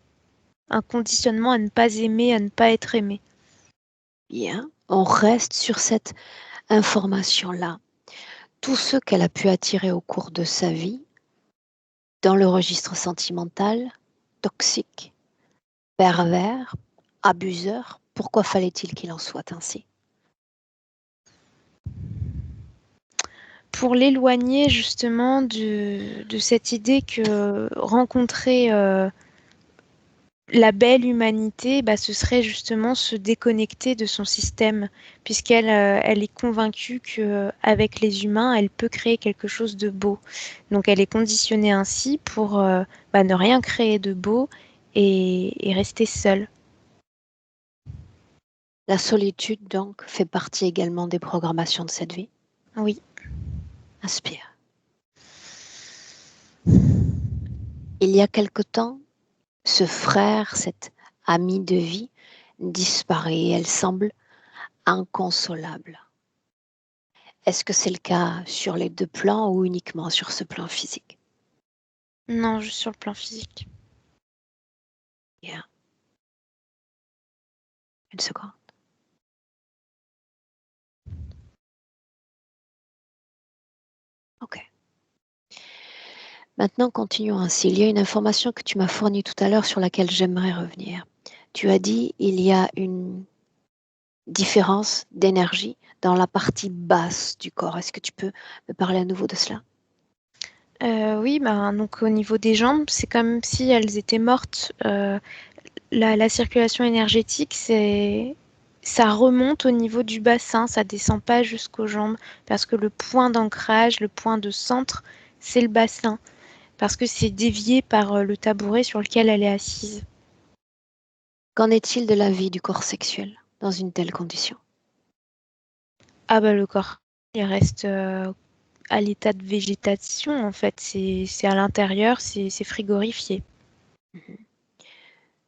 un conditionnement à ne pas aimer, à ne pas être aimé. Bien, on reste sur cette information-là. Tous ceux qu'elle a pu attirer au cours de sa vie, dans le registre sentimental, toxique, pervers, abuseur, pourquoi fallait-il qu'il en soit ainsi? Pour l'éloigner justement de cette idée que rencontrer la belle humanité, bah, ce serait justement se déconnecter de son système, puisqu'elle elle est convaincue qu'avec les humains, elle peut créer quelque chose de beau. Donc elle est conditionnée ainsi pour bah, ne rien créer de beau et rester seule. La solitude, donc, fait partie également des programmations de cette vie. Oui. Inspire. Il y a quelque temps, ce frère, cette amie de vie, disparaît et elle semble inconsolable. Est-ce que c'est le cas sur les deux plans ou uniquement sur ce plan physique? Non, juste sur le plan physique. Bien. Une seconde. Ok. Maintenant, continuons ainsi. Il y a une information que tu m'as fournie tout à l'heure sur laquelle j'aimerais revenir. Tu as dit il y a une différence d'énergie dans la partie basse du corps. Est-ce que tu peux me parler à nouveau de cela? Oui, bah, donc au niveau des jambes, c'est comme si elles étaient mortes. La circulation énergétique, ça remonte au niveau du bassin, ça descend pas jusqu'aux jambes, parce que le point d'ancrage, le point de centre, c'est le bassin, parce que c'est dévié par le tabouret sur lequel elle est assise. Qu'en est-il de la vie du corps sexuel dans une telle condition? Ah bah le corps, il reste à l'état de végétation en fait, c'est à l'intérieur, c'est frigorifié.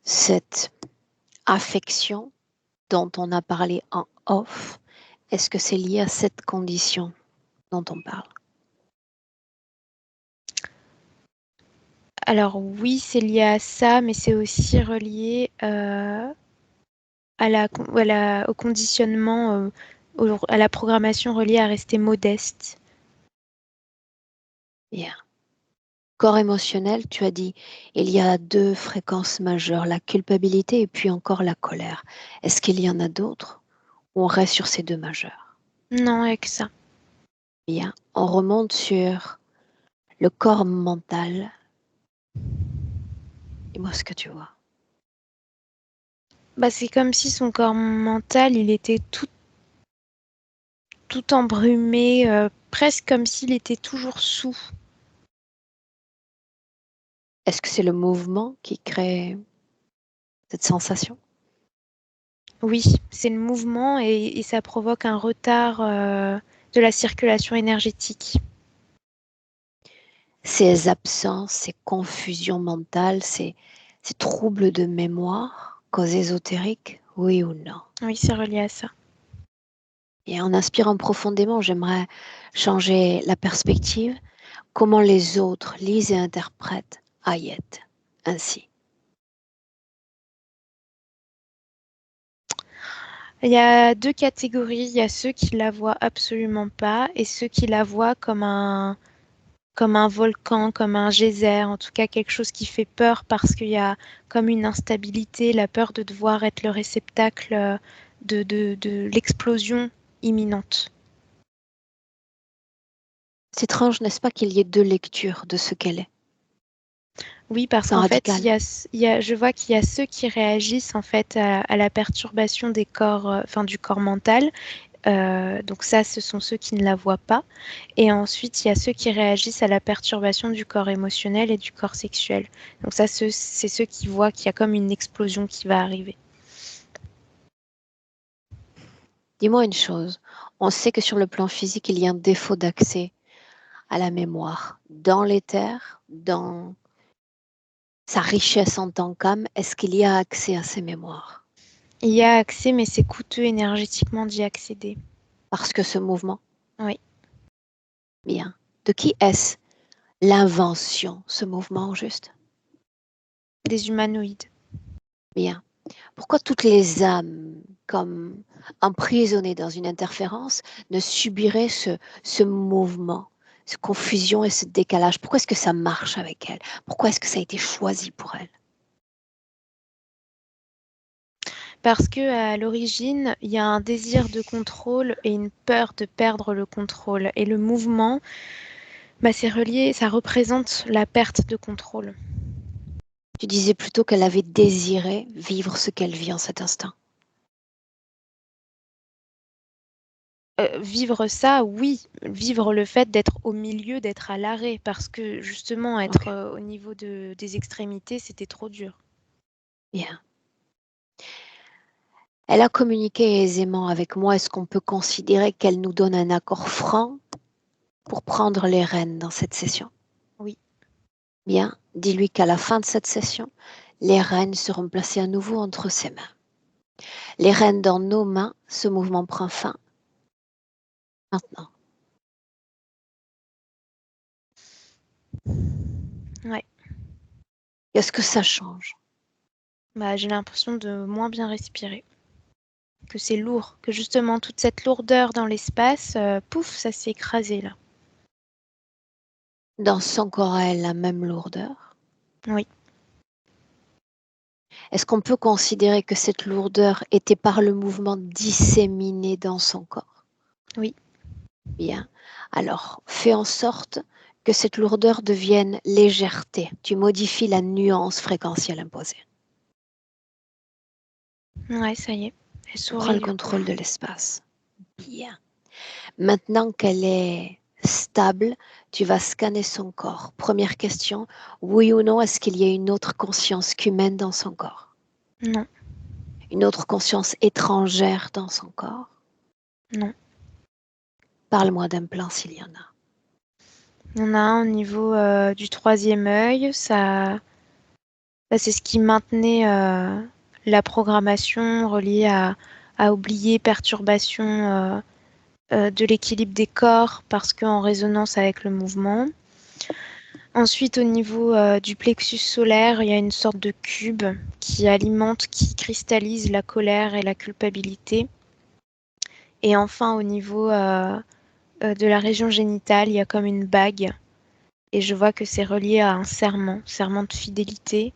Cette affection dont on a parlé en off, est-ce que c'est lié à cette condition dont on parle? Alors oui, c'est lié à ça, mais c'est aussi relié au conditionnement, à la programmation reliée à rester modeste. Bien. Corps émotionnel, tu as dit, il y a deux fréquences majeures, la culpabilité et puis encore la colère. Est-ce qu'il y en a d'autres ou on reste sur ces deux majeures? Non, avec ça. Bien, on remonte sur le corps mental. Dis-moi ce que tu vois. Bah, c'est comme si son corps mental, il était tout embrumé, presque comme s'il était toujours sous. Est-ce que c'est le mouvement qui crée cette sensation? Oui, c'est le mouvement et ça provoque un retard de la circulation énergétique. Ces absences, ces confusions mentales, ces troubles de mémoire, cause ésotérique, oui ou non? Oui, c'est relié à ça. Et en inspirant profondément, j'aimerais changer la perspective, comment les autres lisent et interprètent Hayat ainsi. Il y a deux catégories. Il y a ceux qui la voient absolument pas et ceux qui la voient comme un volcan, comme un geyser, en tout cas quelque chose qui fait peur parce qu'il y a comme une instabilité, la peur de devoir être le réceptacle de l'explosion imminente. C'est étrange, n'est-ce pas, qu'il y ait deux lectures de ce qu'elle est? Oui, parce C'est qu'en fait, radical. je vois qu'il y a ceux qui réagissent en fait à la perturbation des corps, enfin du corps mental. Donc ça, ce sont ceux qui ne la voient pas. Et ensuite, il y a ceux qui réagissent à la perturbation du corps émotionnel et du corps sexuel. Donc ça, c'est ceux qui voient qu'il y a comme une explosion qui va arriver. Dis-moi une chose, on sait que sur le plan physique, il y a un défaut d'accès à la mémoire dans l'éther, dans Sa richesse en tant qu'âme, est-ce qu'il y a accès à ses mémoires? Il y a accès, mais c'est coûteux énergétiquement d'y accéder. Parce que ce mouvement? Oui. Bien. De qui est-ce l'invention, ce mouvement, au juste? Des humanoïdes. Bien. Pourquoi toutes les âmes, comme emprisonnées dans une interférence, ne subiraient ce mouvement, cette confusion et ce décalage? Pourquoi est-ce que ça marche avec elles? Pourquoi est-ce que ça a été choisi pour elles? Parce que à l'origine, il y a un désir de contrôle et une peur de perdre le contrôle. Et le mouvement, c'est relié, ça représente la perte de contrôle. Tu disais plutôt qu'elle avait désiré vivre ce qu'elle vit en cet instant. Vivre ça, oui. Vivre le fait d'être au milieu, d'être à l'arrêt. Parce que justement, être au niveau des extrémités, c'était trop dur. Bien. Elle a communiqué aisément avec moi. Est-ce qu'on peut considérer qu'elle nous donne un accord franc pour prendre les rênes dans cette session? Oui. Bien, dis-lui qu'à la fin de cette session, les rênes seront placées à nouveau entre ses mains. Les rênes dans nos mains, ce mouvement prend fin. Maintenant. Ouais. Qu'est-ce que ça change? J'ai l'impression de moins bien respirer. Que c'est lourd. Que justement, toute cette lourdeur dans l'espace, pouf, ça s'est écrasé là. Dans son corps à elle, la même lourdeur? Oui. Est-ce qu'on peut considérer que cette lourdeur était par le mouvement disséminée dans son corps? Oui. Bien. Alors, fais en sorte que cette lourdeur devienne légèreté. Tu modifies la nuance fréquentielle imposée. Ouais, ça y est. Elle Tu prends sourit le du coup. contrôle de l'espace. Bien. Maintenant qu'elle est stable, tu vas scanner son corps. Première question, oui ou non, est-ce qu'il y a une autre conscience qu'humaine dans son corps? Non. Une autre conscience étrangère dans son corps? Non. Parle-moi d'un plan s'il y en a. On a un au niveau du troisième œil. Ça, c'est ce qui maintenait la programmation reliée à oublier perturbation de l'équilibre des corps parce qu'en résonance avec le mouvement. Ensuite, au niveau du plexus solaire, il y a une sorte de cube qui alimente, qui cristallise la colère et la culpabilité. Et enfin, au niveau de la région génitale, il y a comme une bague. Et je vois que c'est relié à un serment de fidélité,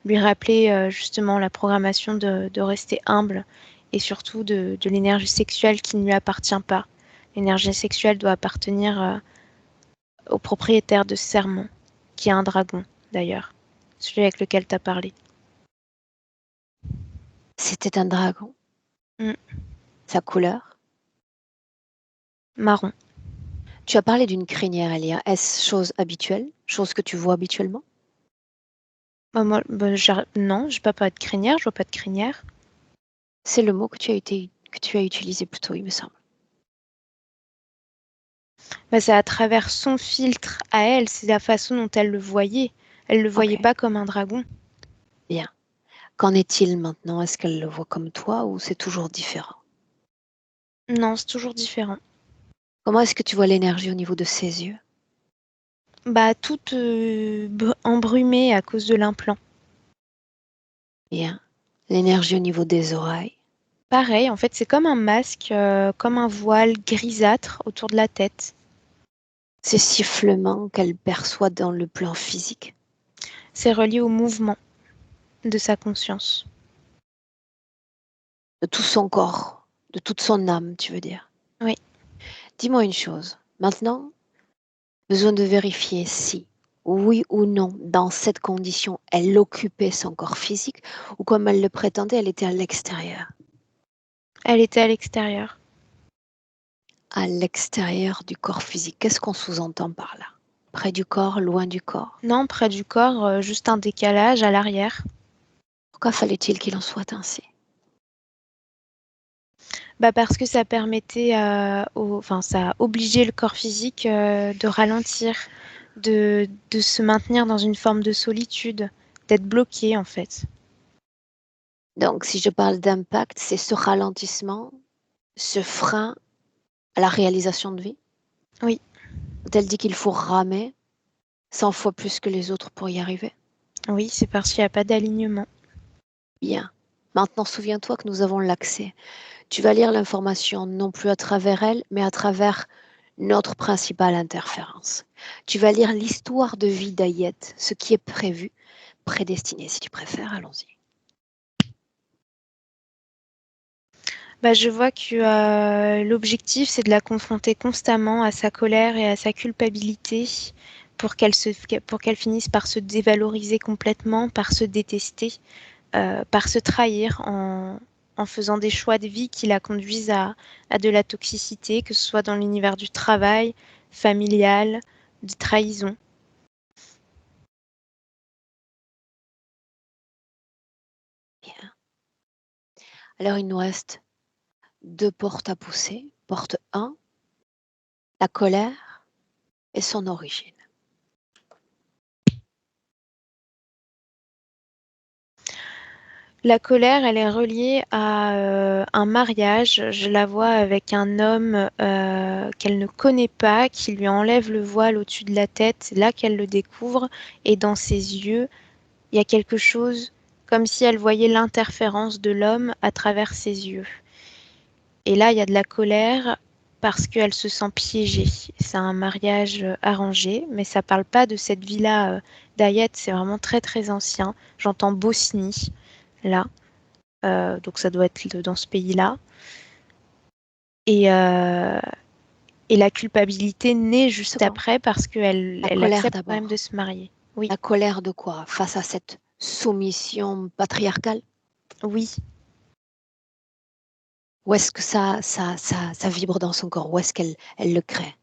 lui rappeler justement la programmation de rester humble et surtout de l'énergie sexuelle qui ne lui appartient pas. L'énergie sexuelle doit appartenir au propriétaire de ce serment, qui est un dragon d'ailleurs, celui avec lequel tu as parlé. C'était un dragon. Sa couleur? Marron. Tu as parlé d'une crinière, Elia. Est-ce chose habituelle? Chose que tu vois habituellement? Non, je peux pas de crinière, je vois pas de crinière. C'est le mot que tu as utilisé plus tôt, il me semble. C'est à travers son filtre à elle, c'est la façon dont elle le voyait. Elle le voyait pas comme un dragon. Bien. Qu'en est-il maintenant? Est-ce qu'elle le voit comme toi ou c'est toujours différent? Non, c'est toujours différent. Comment est-ce que tu vois l'énergie au niveau de ses yeux? Toute embrumée à cause de l'implant. Bien. L'énergie au niveau des oreilles? Pareil, en fait, c'est comme un masque, comme un voile grisâtre autour de la tête. Ces sifflements qu'elle perçoit dans le plan physique? C'est relié au mouvement de sa conscience. De tout son corps, de toute son âme, tu veux dire? Oui. Dis-moi une chose. Maintenant, besoin de vérifier si, oui ou non, dans cette condition, elle occupait son corps physique ou comme elle le prétendait, elle était à l'extérieur. Elle était à l'extérieur. À l'extérieur du corps physique. Qu'est-ce qu'on sous-entend par là? Près du corps, loin du corps? Non, près du corps, juste un décalage à l'arrière. Pourquoi fallait-il qu'il en soit ainsi? Parce que ça permettait ça a obligé le corps physique de ralentir, de se maintenir dans une forme de solitude, d'être bloquée en fait. Donc, si je parle d'impact, c'est ce ralentissement, ce frein à la réalisation de vie. Oui. Quand elle dit qu'il faut ramer 100 fois plus que les autres pour y arriver. Oui, c'est parce qu'il n'y a pas d'alignement. Bien. Maintenant, souviens-toi que nous avons l'accès. Tu vas lire l'information non plus à travers elle, mais à travers notre principale interférence. Tu vas lire l'histoire de vie d'Ayette, ce qui est prévu, prédestiné si tu préfères, allons-y. Je vois que l'objectif, c'est de la confronter constamment à sa colère et à sa culpabilité pour qu'elle finisse par se dévaloriser complètement, par se détester, par se trahir en faisant des choix de vie qui la conduisent à de la toxicité, que ce soit dans l'univers du travail, familial, de trahison. Bien. Alors, il nous reste 2 portes à pousser. Porte 1, la colère et son origine. La colère, elle est reliée à un mariage. Je la vois avec un homme qu'elle ne connaît pas, qui lui enlève le voile au-dessus de la tête. C'est là qu'elle le découvre. Et dans ses yeux, il y a quelque chose comme si elle voyait l'interférence de l'homme à travers ses yeux. Et là, il y a de la colère parce qu'elle se sent piégée. C'est un mariage arrangé, mais ça parle pas de cette vie-là d'Ayet. C'est vraiment très très ancien. J'entends Bosnie, là. Donc ça doit être dans ce pays-là. Et, euh, et la culpabilité naît juste Second. après parce qu'elle La elle colère accepte quand même d'abord. de se marier. Oui, La colère de quoi? Face à cette soumission patriarcale? oui. Où est-ce que ça vibre dans son corps? Où est-ce qu'elle le crée?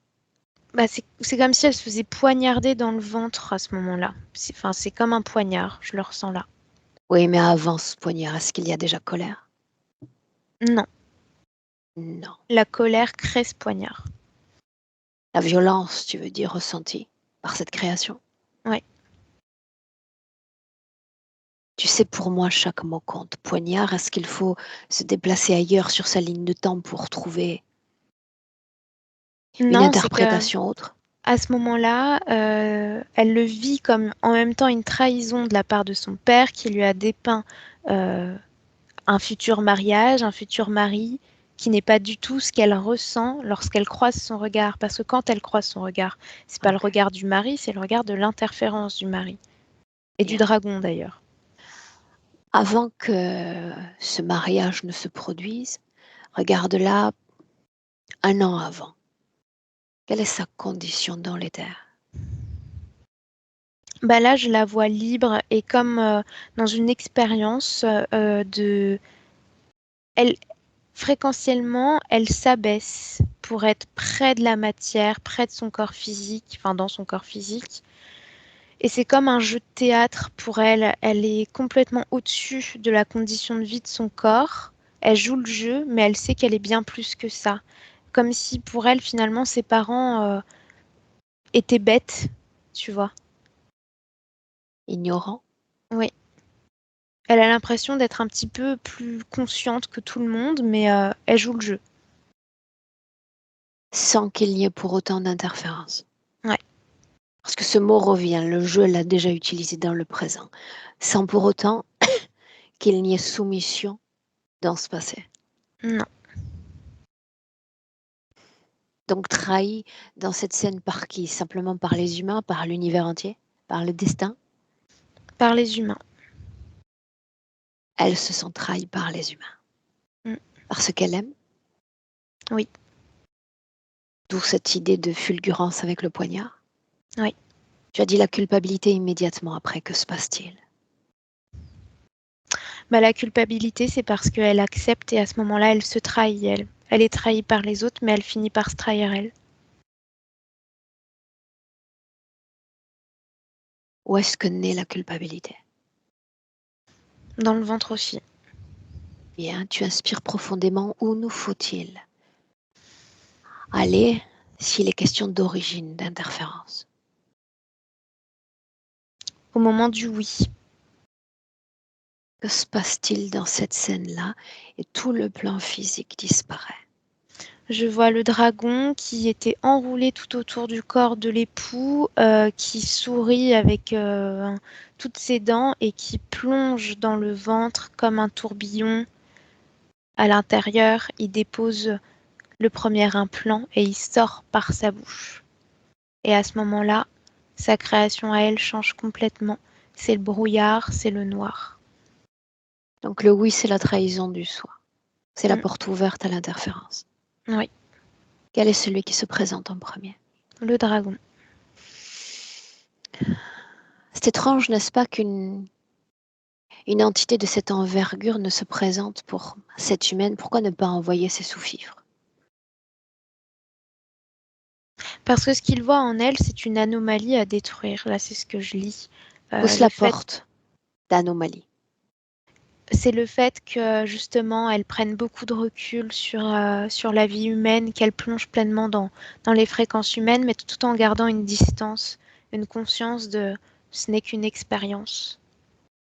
C'est comme si elle se faisait poignarder dans le ventre à ce moment-là. C'est comme un poignard, je le ressens là. Oui, mais avant ce poignard, est-ce qu'il y a déjà colère? Non, Non. la colère crée ce poignard. La violence, tu veux dire, ressentie par cette création? Ouais. Tu sais, pour moi, chaque mot compte. Poignard, est-ce qu'il faut se déplacer ailleurs sur sa ligne de temps pour trouver une Non, c'est que interprétation autre? à ce moment-là, elle le vit comme en même temps une trahison de la part de son père qui lui a dépeint euh, un futur mariage, un futur mari, qui n'est pas du tout ce qu'elle ressent lorsqu'elle croise son regard. Parce que quand elle croise son regard, c'est pas le Ok, regard du mari, c'est le regard de l'interférence du mari. Et du bien. dragon d'ailleurs. Avant que ce mariage ne se produise, regarde-la un an avant. Quelle est sa condition dans les terres? Là, je la vois libre et comme dans une expérience de... Elle, fréquentiellement, elle s'abaisse pour être près de la matière, près de son corps physique, enfin dans son corps physique. Et c'est comme un jeu de théâtre pour elle. Elle est complètement au-dessus de la condition de vie de son corps. Elle joue le jeu, mais elle sait qu'elle est bien plus que ça. Comme si pour elle, finalement, ses parents étaient bêtes, tu vois. Ignorant, Oui. Elle a l'impression d'être un petit peu plus consciente que tout le monde, mais elle joue le jeu. sans qu'il n'y ait pour autant d'interférence. Ouais. Parce que ce mot revient, le jeu l'a déjà utilisé dans le présent, sans pour autant qu'il n'y ait soumission dans ce passé. Non. Donc trahi dans cette scène par qui? Simplement par les humains, par l'univers entier, par le destin? Par les humains. Elle se sent trahie par les humains. Mm. Parce qu'elle aime? Oui. D'où cette idée de fulgurance avec le poignard? Oui. Tu as dit la culpabilité immédiatement après, que se passe-t-il? La culpabilité, c'est parce qu'elle accepte et à ce moment-là, elle se trahit, elle. Elle est trahie par les autres, mais elle finit par se trahir, elle. Où est-ce que naît la culpabilité? Dans le ventre aussi. Bien, tu inspires profondément. Où nous faut-il aller s'il est question d'origine, d'interférence? Au moment du oui. Que se passe-t-il dans cette scène-là? Et tout le plan physique disparaît. Je vois le dragon qui était enroulé tout autour du corps de l'époux, qui sourit avec toutes ses dents et qui plonge dans le ventre comme un tourbillon. À l'intérieur, il dépose le premier implant et il sort par sa bouche. Et à ce moment-là, sa création à elle change complètement. C'est le brouillard, c'est le noir. Donc le oui, c'est la trahison du soi. C'est la Mm. porte ouverte à l'interférence. Oui, Quel est celui qui se présente en premier? le dragon. C'est étrange, n'est-ce pas, qu'une entité de cette envergure ne se présente pour cette humaine? Pourquoi ne pas envoyer ses sous-fifres? Parce que ce qu'il voit en elle, c'est une anomalie à détruire. Là, c'est ce que je lis. Pousse Le la fait, porte d'anomalie. c'est le fait que justement, elle prenne beaucoup de recul sur la vie humaine, qu'elle plonge pleinement dans les fréquences humaines, mais tout en gardant une distance, une conscience de ce n'est qu'une expérience.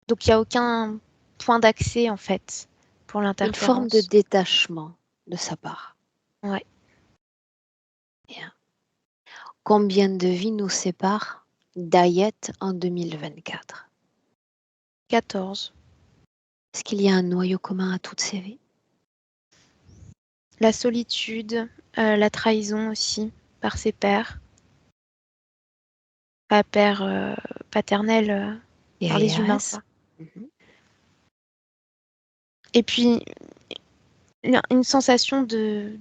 Donc il n'y a aucun point d'accès en fait pour Une forme de l'interférence. détachement de sa part. Ouais. Bien. Combien de vies nous séparent d'Ayette en 2024? 14. Est-ce qu'il y a un noyau commun à toutes ces vies? La solitude, la trahison aussi par ses pères, pas père paternel, Et par les humains AES? quoi. Et puis une sensation de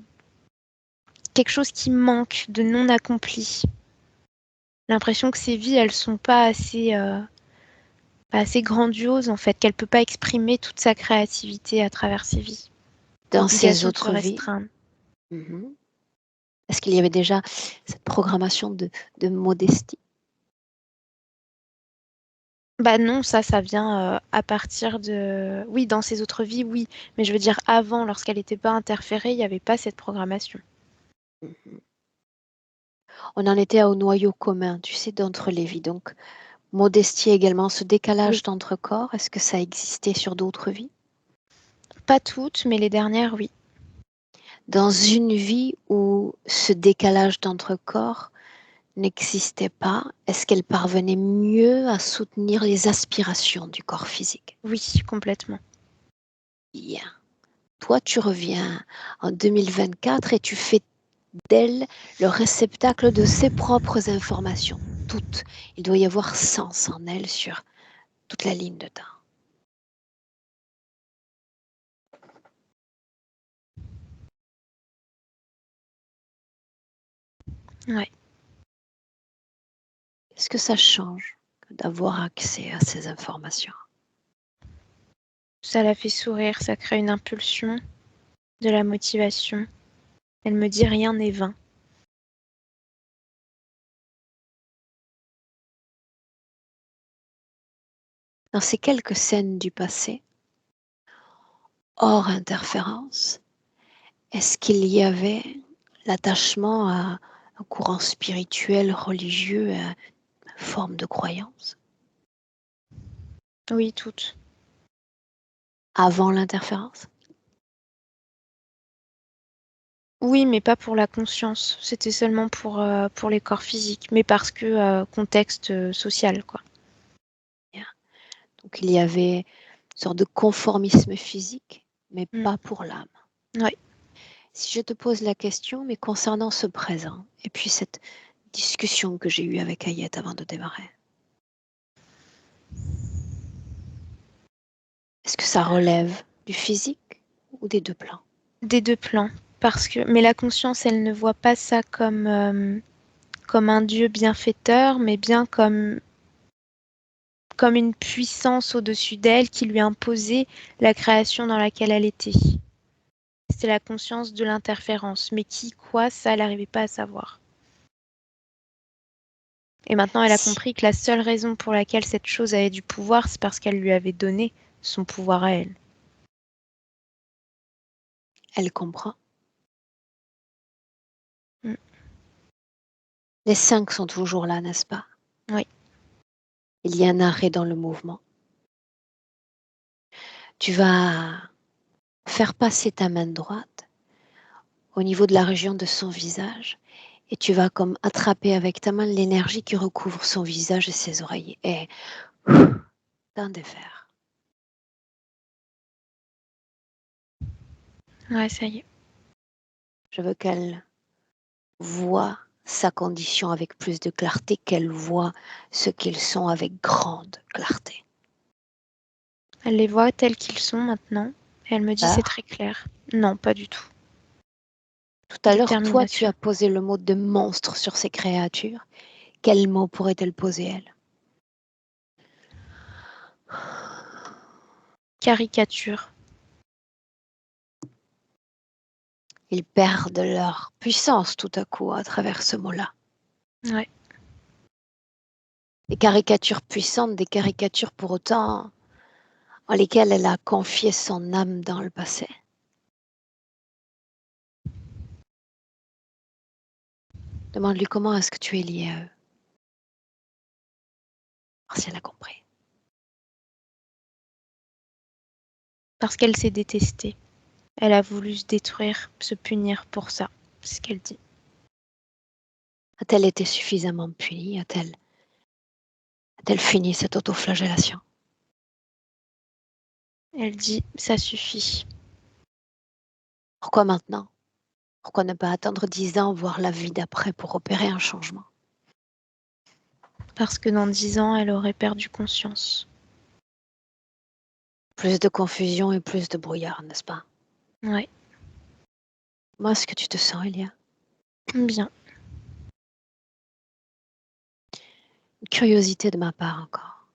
quelque chose qui manque, de non accompli. L'impression que ces vies, elles sont pas assez grandioses en fait, qu'elle peut pas exprimer toute sa créativité à travers ces vies. Dans ces L'obligation de se autres vies? restreindre. Mhm. Est-ce qu'il y avait déjà cette programmation de modestie? Bah non, ça vient à partir de... Oui, dans ses autres vies, oui. Mais je veux dire, avant, lorsqu'elle n'était pas interférée, il n'y avait pas cette programmation. Mhm. On en était au noyau commun, tu sais, d'entre les vies. Donc, modestie également, ce Oui, décalage d'entre corps, est-ce que ça existait sur d'autres vies? pas toutes, mais les dernières, oui. Dans une vie où ce décalage d'entre corps n'existait pas, est-ce qu'elle parvenait mieux à soutenir les aspirations du corps physique? Oui, complètement. Bien. Toi, tu reviens en 2024 et tu fais d'elle le réceptacle de ses propres informations. Toutes. Il doit y avoir sens en elle sur toute la ligne de temps. Ouais. Est-ce que ça change d'avoir accès à ces informations? Ça la fait sourire, ça crée une impulsion, de la motivation. Elle me dit rien n'est vain. Dans ces quelques scènes du passé, hors interférence, est-ce qu'il y avait l'attachement à un courant spirituel, religieux, à une forme de croyance Oui, toutes. avant l'interférence? Oui, mais pas pour la conscience. C'était seulement pour les corps physiques, mais parce que contexte social, quoi. Donc il y avait une sorte de conformisme physique, mais Mm. pas pour l'âme. Ouais. Si je te pose la question, mais concernant ce présent, et puis cette discussion que j'ai eue avec Ayette avant de démarrer, est-ce que ça relève du physique ou des deux plans? Des deux plans. Mais la conscience, elle ne voit pas ça comme un Dieu bienfaiteur, mais bien comme une puissance au-dessus d'elle qui lui imposait la création dans laquelle elle était. C'était la conscience de l'interférence, mais qui, quoi, ça, elle n'arrivait pas à savoir. Et maintenant, elle a Si compris que la seule raison pour laquelle cette chose avait du pouvoir, c'est parce qu'elle lui avait donné son pouvoir à elle. elle comprend. Mm. Les 5 sont toujours là, n'est-ce pas? Oui. Il y a un arrêt dans le mouvement. Tu vas faire passer ta main droite au niveau de la région de son visage et tu vas comme attraper avec ta main l'énergie qui recouvre son visage et ses oreilles et t'en défaire. Ouais, ça y est. Je veux qu'elle voit sa condition avec plus de clarté, qu'elle voit ce qu'ils sont avec grande clarté. Elle les voit tels qu'ils sont maintenant. Et elle me dit c'est très Peur. clair. Non, pas du tout. Tout à l'heure, toi, tu Détermination. as posé le mot de monstre sur ces créatures. Quel mot pourrait-elle poser, elle? Caricature. Ils perdent leur puissance tout à coup à travers ce mot-là. Ouais. Des caricatures puissantes, des caricatures pour autant en lesquelles elle a confié son âme dans le passé. Demande-lui comment est-ce que tu es lié à eux. Voir si elle a compris. Parce qu'elle s'est détestée. Elle a voulu se détruire, se punir pour ça. C'est ce qu'elle dit. A-t-elle été suffisamment punie? A-t-elle fini cette autoflagellation? Elle dit ça suffit. Pourquoi maintenant? Pourquoi ne pas attendre 10 ans, voire la vie d'après pour opérer un changement? Parce que dans 10 ans, elle aurait perdu conscience. Plus de confusion et plus de brouillard, n'est-ce pas? Ouais. Comment est-ce que tu te sens, Elia? Bien. Une curiosité de ma part encore.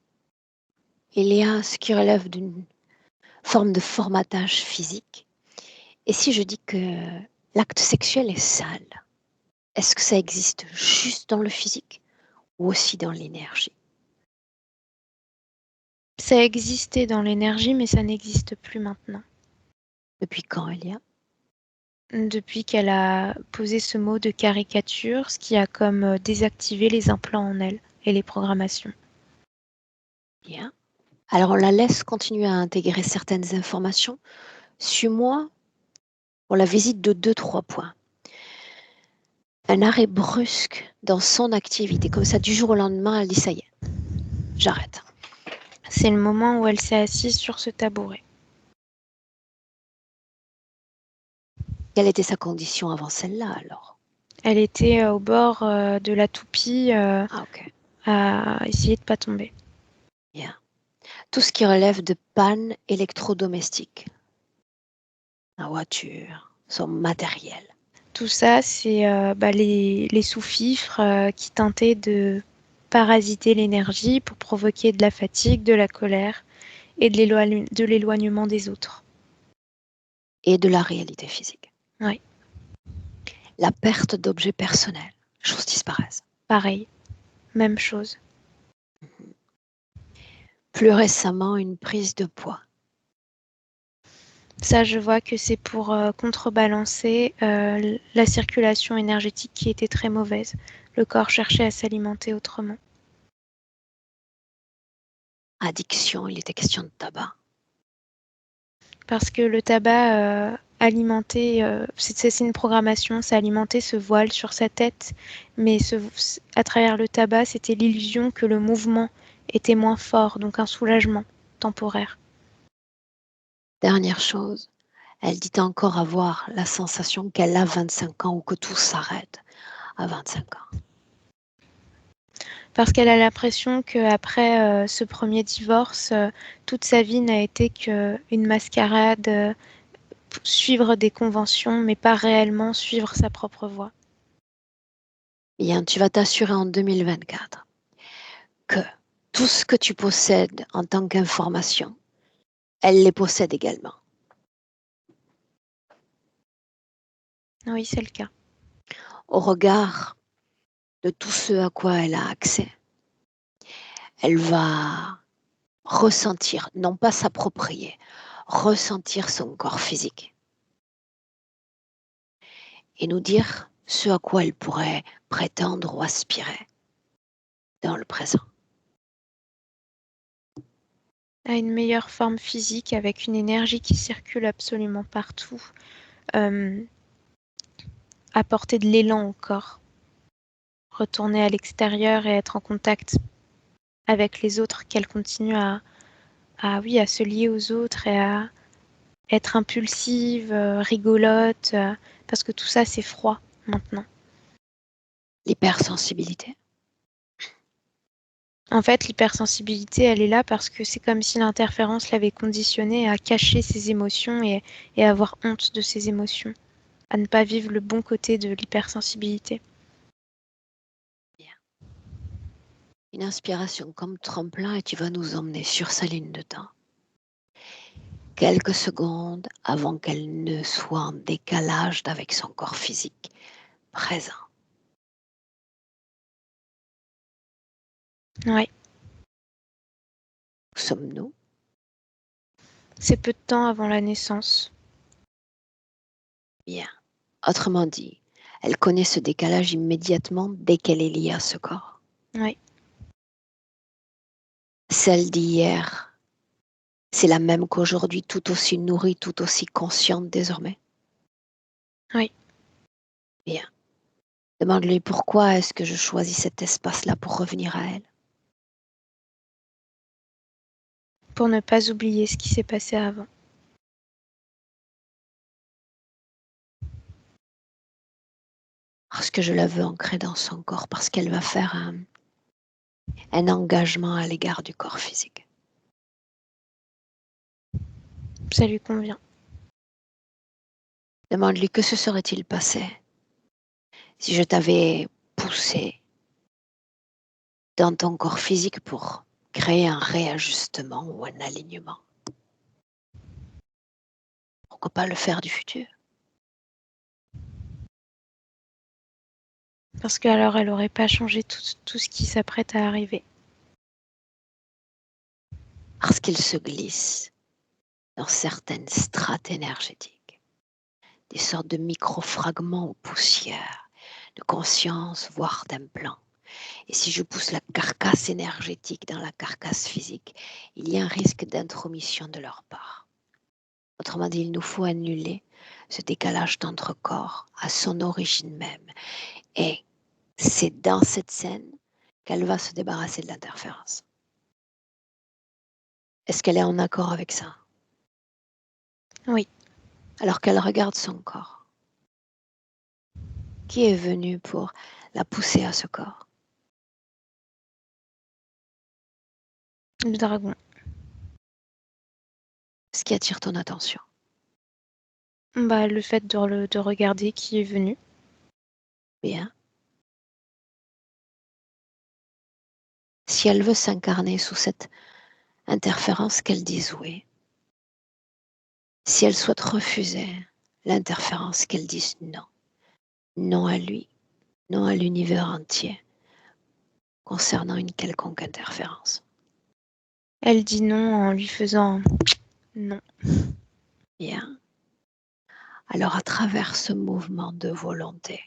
Il y a ce qui relève d'une forme de formatage physique. Et si je dis que l'acte sexuel est sale, est-ce que ça existe juste dans le physique ou aussi dans l'énergie? Ça existait dans l'énergie, mais ça n'existe plus maintenant. Depuis quand, Elia? Depuis qu'elle a posé ce mot de caricature, ce qui a comme désactivé les implants en elle et les programmations. Bien. Alors on la laisse continuer à intégrer certaines informations. Suis-moi pour la visite de 2-3 points. Un arrêt brusque dans son activité, comme ça du jour au lendemain, elle dit ça y est, j'arrête. C'est le moment où elle s'est assise sur ce tabouret. Quelle était sa condition avant celle-là alors? Elle était au bord de la toupie Ah ok, à essayer de pas tomber. bien. Tout ce qui relève de panne électrodomestique, la voiture, son matériel. Tout ça, c'est les sous-fifres qui tentaient de parasiter l'énergie pour provoquer de la fatigue, de la colère et de l'éloignement des autres. Et de la réalité physique. Oui, La perte d'objets personnels, choses disparaissent. pareil, même chose. Plus récemment, une prise de poids. Ça, je vois que c'est pour contrebalancer la circulation énergétique qui était très mauvaise. Le corps cherchait à s'alimenter autrement. Addiction, il était question de tabac. Parce que le tabac alimentait, c'est une programmation, ça alimentait ce voile sur sa tête, mais à travers le tabac, c'était l'illusion que le mouvement était moins fort, donc un soulagement temporaire. Dernière chose, elle dit encore avoir la sensation qu'elle a 25 ans ou que tout s'arrête à 25 ans. Parce qu'elle a l'impression qu'après ce premier divorce, toute sa vie n'a été qu'une mascarade, suivre des conventions, mais pas réellement suivre sa propre voie. Bien, tu vas t'assurer en 2024 que tout ce que tu possèdes en tant qu'information, elle les possède également. Oui, c'est le cas. Au regard de tout ce à quoi elle a accès, elle va ressentir, non pas s'approprier, ressentir son corps physique et nous dire ce à quoi elle pourrait prétendre ou aspirer dans le présent. à une meilleure forme physique avec une énergie qui circule absolument partout, apporter de l'élan au corps, retourner à l'extérieur et être en contact avec les autres, qu'elle continue oui, à se lier aux autres et à être impulsive, rigolote, parce que tout ça, c'est froid maintenant. L'hypersensibilité. En fait, l'hypersensibilité, elle est là parce que c'est comme si l'interférence l'avait conditionnée à cacher ses émotions et avoir honte de ses émotions, à ne pas vivre le bon côté de l'hypersensibilité. Une inspiration comme tremplin et tu vas nous emmener sur sa ligne de temps. Quelques secondes avant qu'elle ne soit en décalage avec son corps physique présent. Ouais. Où sommes-nous? C'est peu de temps avant la naissance. Bien. Autrement dit, elle connaît ce décalage immédiatement dès qu'elle est liée à ce corps. Oui. Celle d'hier, c'est la même qu'aujourd'hui, tout aussi nourrie, tout aussi consciente désormais. Oui. Bien. Demande-lui pourquoi est-ce que je choisis cet espace-là pour revenir à elle. Pour ne pas oublier ce qui s'est passé avant. Parce que je la veux ancrée dans son corps, parce qu'elle va faire un engagement à l'égard du corps physique. Ça lui convient. Demande-lui que se serait-il passé si je t'avais poussé dans ton corps physique pour créer un réajustement ou un alignement. Pourquoi pas le faire du futur? Parce qu'alors, elle n'aurait pas changé tout ce qui s'apprête à arriver. Parce qu'il se glisse dans certaines strates énergétiques, des sortes de micro-fragments ou poussières, de conscience, voire d'implants. Et si je pousse la carcasse énergétique dans la carcasse physique, il y a un risque d'intromission de leur part. Autrement dit, il nous faut annuler ce décalage d'entre corps à son origine même. Et c'est dans cette scène qu'elle va se débarrasser de l'interférence. Est-ce qu'elle est en accord avec ça? Oui. Alors qu'elle regarde son corps. Qui est venu pour la pousser à ce corps? Le dragon. Ce qui attire ton attention. Le fait de regarder qui est venu. Bien. Si elle veut s'incarner sous cette interférence, qu'elle dise oui. Si elle souhaite refuser l'interférence, qu'elle dise non. Non à lui, non à l'univers entier concernant une quelconque interférence. Elle dit non en lui faisant non. Bien. Alors à travers ce mouvement de volonté,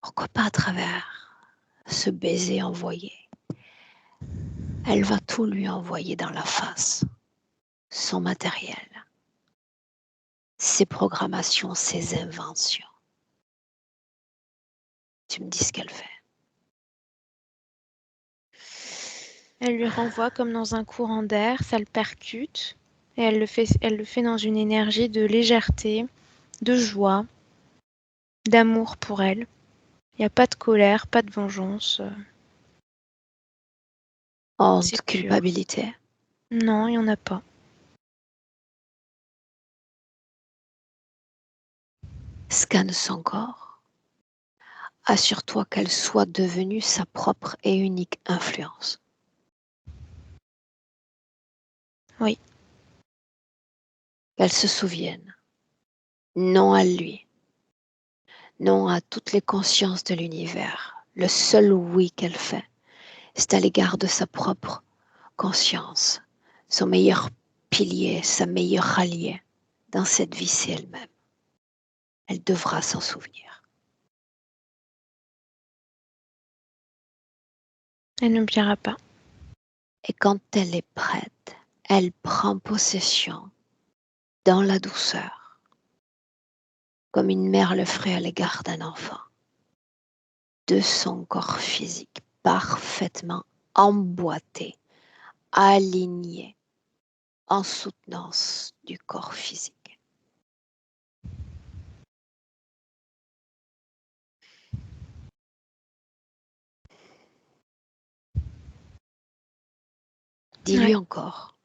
pourquoi pas à travers ce baiser envoyé, elle va tout lui envoyer dans la face, son matériel, ses programmations, ses inventions. Tu me dis ce qu'elle fait. Elle lui renvoie comme dans un courant d'air, ça le percute. Et elle le fait dans une énergie de légèreté, de joie, d'amour pour elle. Il n'y a pas de colère, pas de vengeance. Honte, C'est pur. culpabilité. Non, il n'y en a pas. Scanne son corps. Assure-toi qu'elle soit devenue sa propre et unique influence. Oui. Qu'elle se souvienne. Non à lui. Non à toutes les consciences de l'univers. Le seul oui qu'elle fait, c'est à l'égard de sa propre conscience, son meilleur pilier, sa meilleure alliée dans cette vie, c'est elle-même. Elle devra s'en souvenir. Elle n'oubliera pas. Et quand elle est prête, elle prend possession dans la douceur, comme une mère le ferait à l'égard d'un enfant, de son corps physique parfaitement emboîté, aligné, en soutenance du corps physique. Dis-lui encore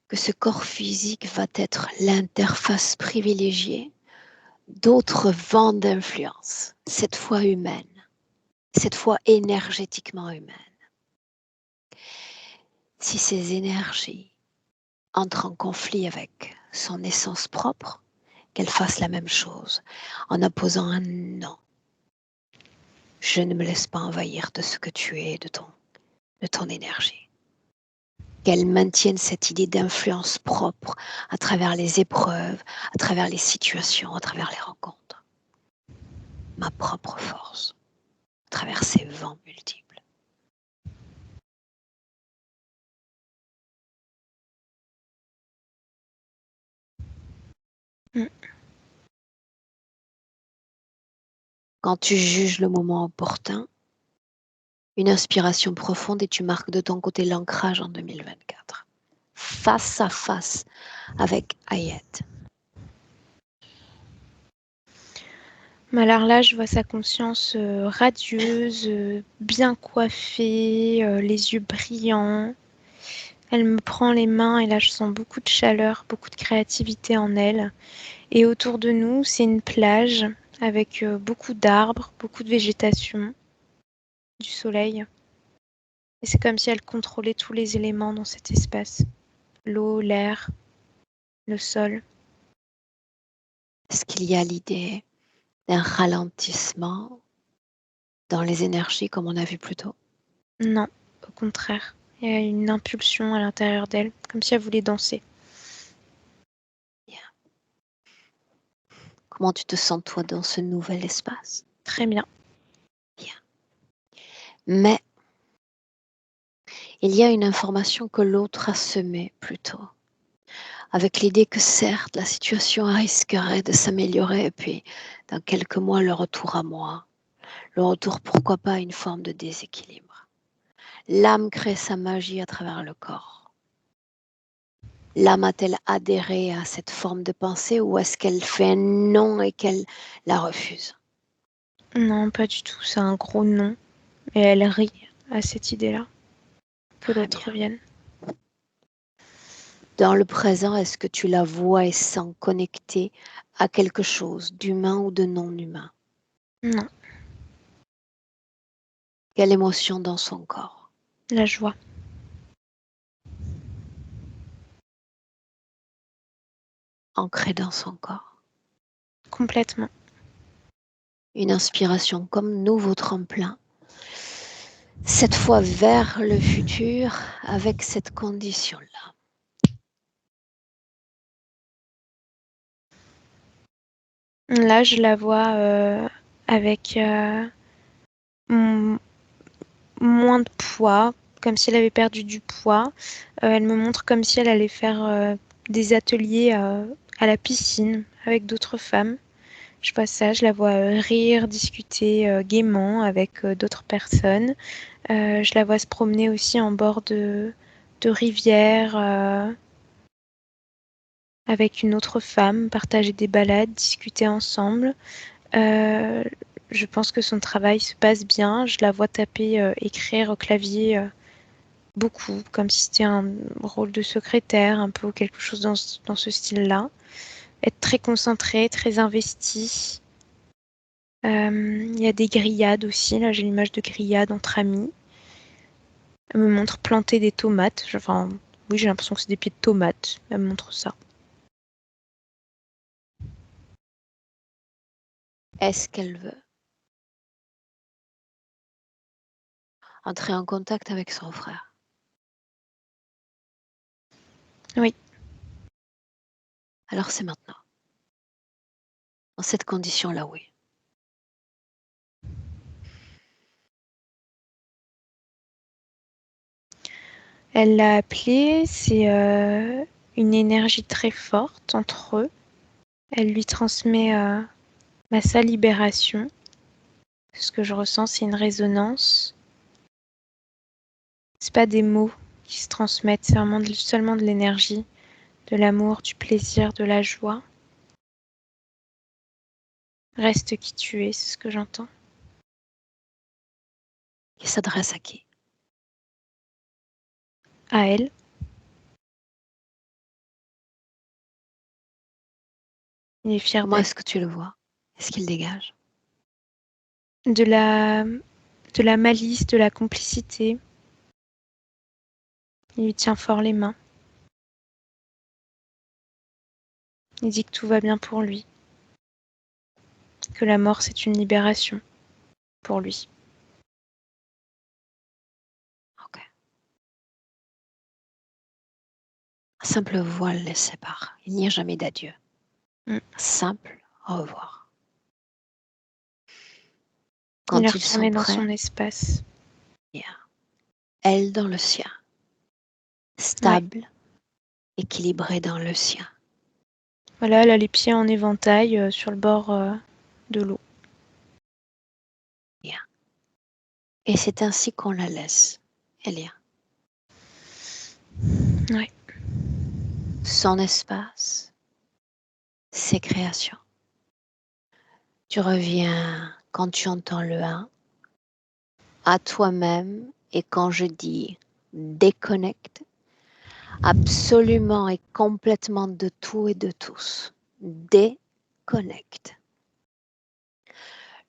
que ce corps physique va être l'interface privilégiée d'autres vents d'influence, cette fois humaine, cette fois énergétiquement humaine. Si ces énergies entrent en conflit avec son essence propre, qu'elle fasse la même chose en imposant un non. Je ne me laisse pas envahir de ce que tu es, de ton énergie. Qu'elle maintienne cette idée d'influence propre à travers les épreuves, à travers les situations, à travers les rencontres. Ma propre force, à travers ces vents multiples. Mm. Quand tu juges le moment opportun, une inspiration profonde et tu marques de ton côté l'ancrage en 2024. Face à face avec Ayet. Alors là, je vois sa conscience radieuse, bien coiffée, les yeux brillants. Elle me prend les mains et là, je sens beaucoup de chaleur, beaucoup de créativité en elle. Et autour de nous, c'est une plage avec beaucoup d'arbres, beaucoup de végétation, du soleil. Et c'est comme si elle contrôlait tous les éléments dans cet espace. L'eau, l'air, le sol. Est-ce qu'il y a l'idée d'un ralentissement dans les énergies comme on a vu plus tôt? Non, au contraire. Il y a une impulsion à l'intérieur d'elle, comme si elle voulait danser. Bien. Comment tu te sens toi dans ce nouvel espace? Très bien. Bien. Mais il y a une information que l'autre a semée plus tôt, avec l'idée que certes la situation risquerait de s'améliorer et puis dans quelques mois le retour à moi, le retour pourquoi pas à une forme de déséquilibre. L'âme crée sa magie à travers le corps. L'âme a-t-elle adhéré à cette forme de pensée ou est-ce qu'elle fait un non et qu'elle la refuse? Non, pas du tout. C'est un gros non. Et elle rit à cette idée-là, que Très l'autre bien. revienne. Dans le présent, est-ce que tu la vois et sens connectée à quelque chose d'humain ou de non humain? Non, Quelle émotion dans son corps? la joie. Ancrée dans son corps. Complètement. Une inspiration comme nouveau tremplin. Cette fois vers le futur avec cette condition-là. Là, je la vois avec moins de poids, comme si elle avait perdu du poids. Elle me montre comme si elle allait faire des ateliers à la piscine avec d'autres femmes. Je vois ça, je la vois rire, discuter gaiement avec d'autres personnes. Je la vois se promener aussi en bord de rivière avec une autre femme, partager des balades, discuter ensemble. Euh, je pense que son travail se passe bien. Je la vois taper, écrire au clavier beaucoup, comme si c'était un rôle de secrétaire, un peu quelque chose dans ce style-là. Être très concentrée, très investie. Il y a des grillades aussi. Là, j'ai l'image de grillades entre amis. Elle me montre planter des tomates. Enfin, oui, j'ai l'impression que c'est des pieds de tomates. Elle me montre ça. Est-ce qu'elle veut entrer en contact avec son frère? Oui. Alors c'est maintenant. Dans cette condition-là, oui. Elle l'a appelé, c'est une énergie très forte entre eux. Elle lui transmet sa libération. Ce que je ressens, c'est une résonance. C'est pas des mots qui se transmettent, c'est vraiment seulement de l'énergie, de l'amour, du plaisir, de la joie. Reste qui tu es, c'est ce que j'entends. Il s'adresse à qui? À elle. Il est fier Comment d'elle. est-ce que tu le vois? Est-ce qu'il dégage? De la malice, de la complicité. Il lui tient fort les mains. Il dit que tout va bien pour lui. Que la mort, c'est une libération pour lui. Ok. Un simple voile les sépare. Il n'y a jamais d'adieu. Mm. Un simple au revoir. Il est Quand ils sont retourné dans prêts, son espace. elle dans le sien. Ouais. Stable, équilibrée dans le sien. Voilà, elle a les pieds en éventail sur le bord de l'eau. Et c'est ainsi qu'on la laisse, Elia. Ouais. Son espace, ses créations. Tu reviens quand tu entends le 1 à toi-même, et quand je dis déconnecte, absolument et complètement de tout et de tous. Déconnecte.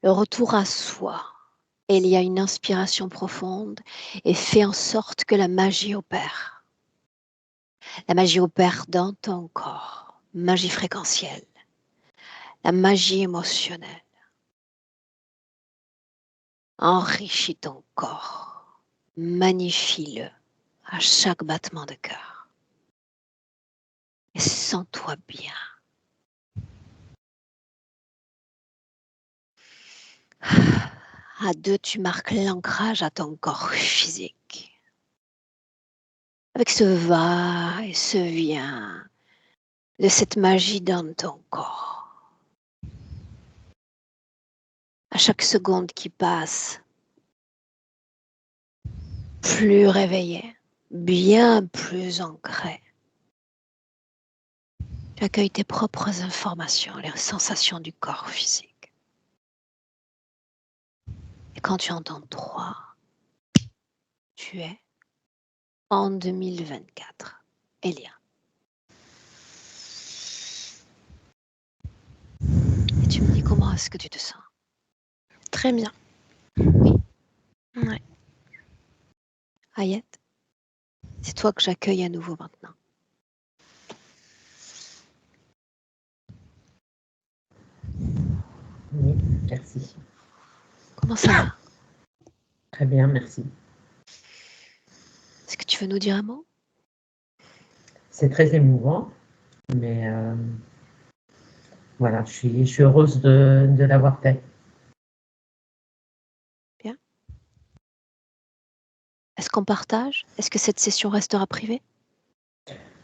Le retour à soi. Il y a une inspiration profonde et fait en sorte que la magie opère. La magie opère dans ton corps. Magie fréquentielle. La magie émotionnelle. Enrichis ton corps. Magnifie-le à chaque battement de cœur. Et sens-toi bien. À 2, tu marques l'ancrage à ton corps physique. Avec ce va et ce vient de cette magie dans ton corps. À chaque seconde qui passe, plus réveillé, bien plus ancré. Tu accueilles tes propres informations, les sensations du corps physique. Et quand tu entends 3, tu es en 2024. Elia. Et tu me dis comment est-ce que tu te sens? Très bien. Oui. Ouais. Ayet, c'est toi que j'accueille à nouveau maintenant. Oui, merci. Comment ça va? Très bien, merci. Est-ce que tu veux nous dire un mot? C'est très émouvant, mais voilà, je suis heureuse de l'avoir fait. Bien. Est-ce qu'on partage? Est-ce que cette session restera privée?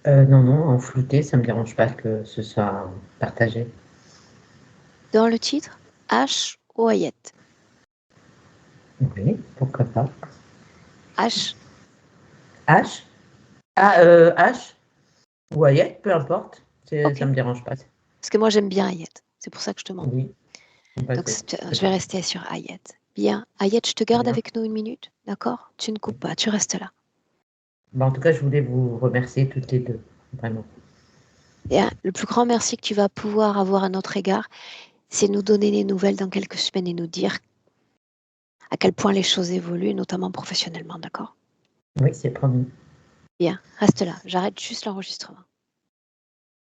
Non, non, en flouté, ça ne me dérange pas que ce soit partagé. Dans le titre, H ou Ayet? Oui, pourquoi pas. H. H? Ah, H? Ou Ayette, peu importe. Ok. Ça me dérange pas. Parce que moi j'aime bien Ayet. C'est pour ça que je te demande. Oui, bah, Donc c'est je vais bon. rester sur Ayet. Bien. Ayet, je te Très garde bien. avec nous une minute. D'accord? Tu ne coupes pas, tu restes là. Bah, en tout cas, je voulais vous remercier toutes les deux, vraiment. Bien. Le plus grand merci que tu vas pouvoir avoir à notre égard, c'est nous donner des nouvelles dans quelques semaines et nous dire à quel point les choses évoluent, notamment professionnellement. D'accord? Oui, c'est promis. Bien. Reste là. J'arrête juste l'enregistrement.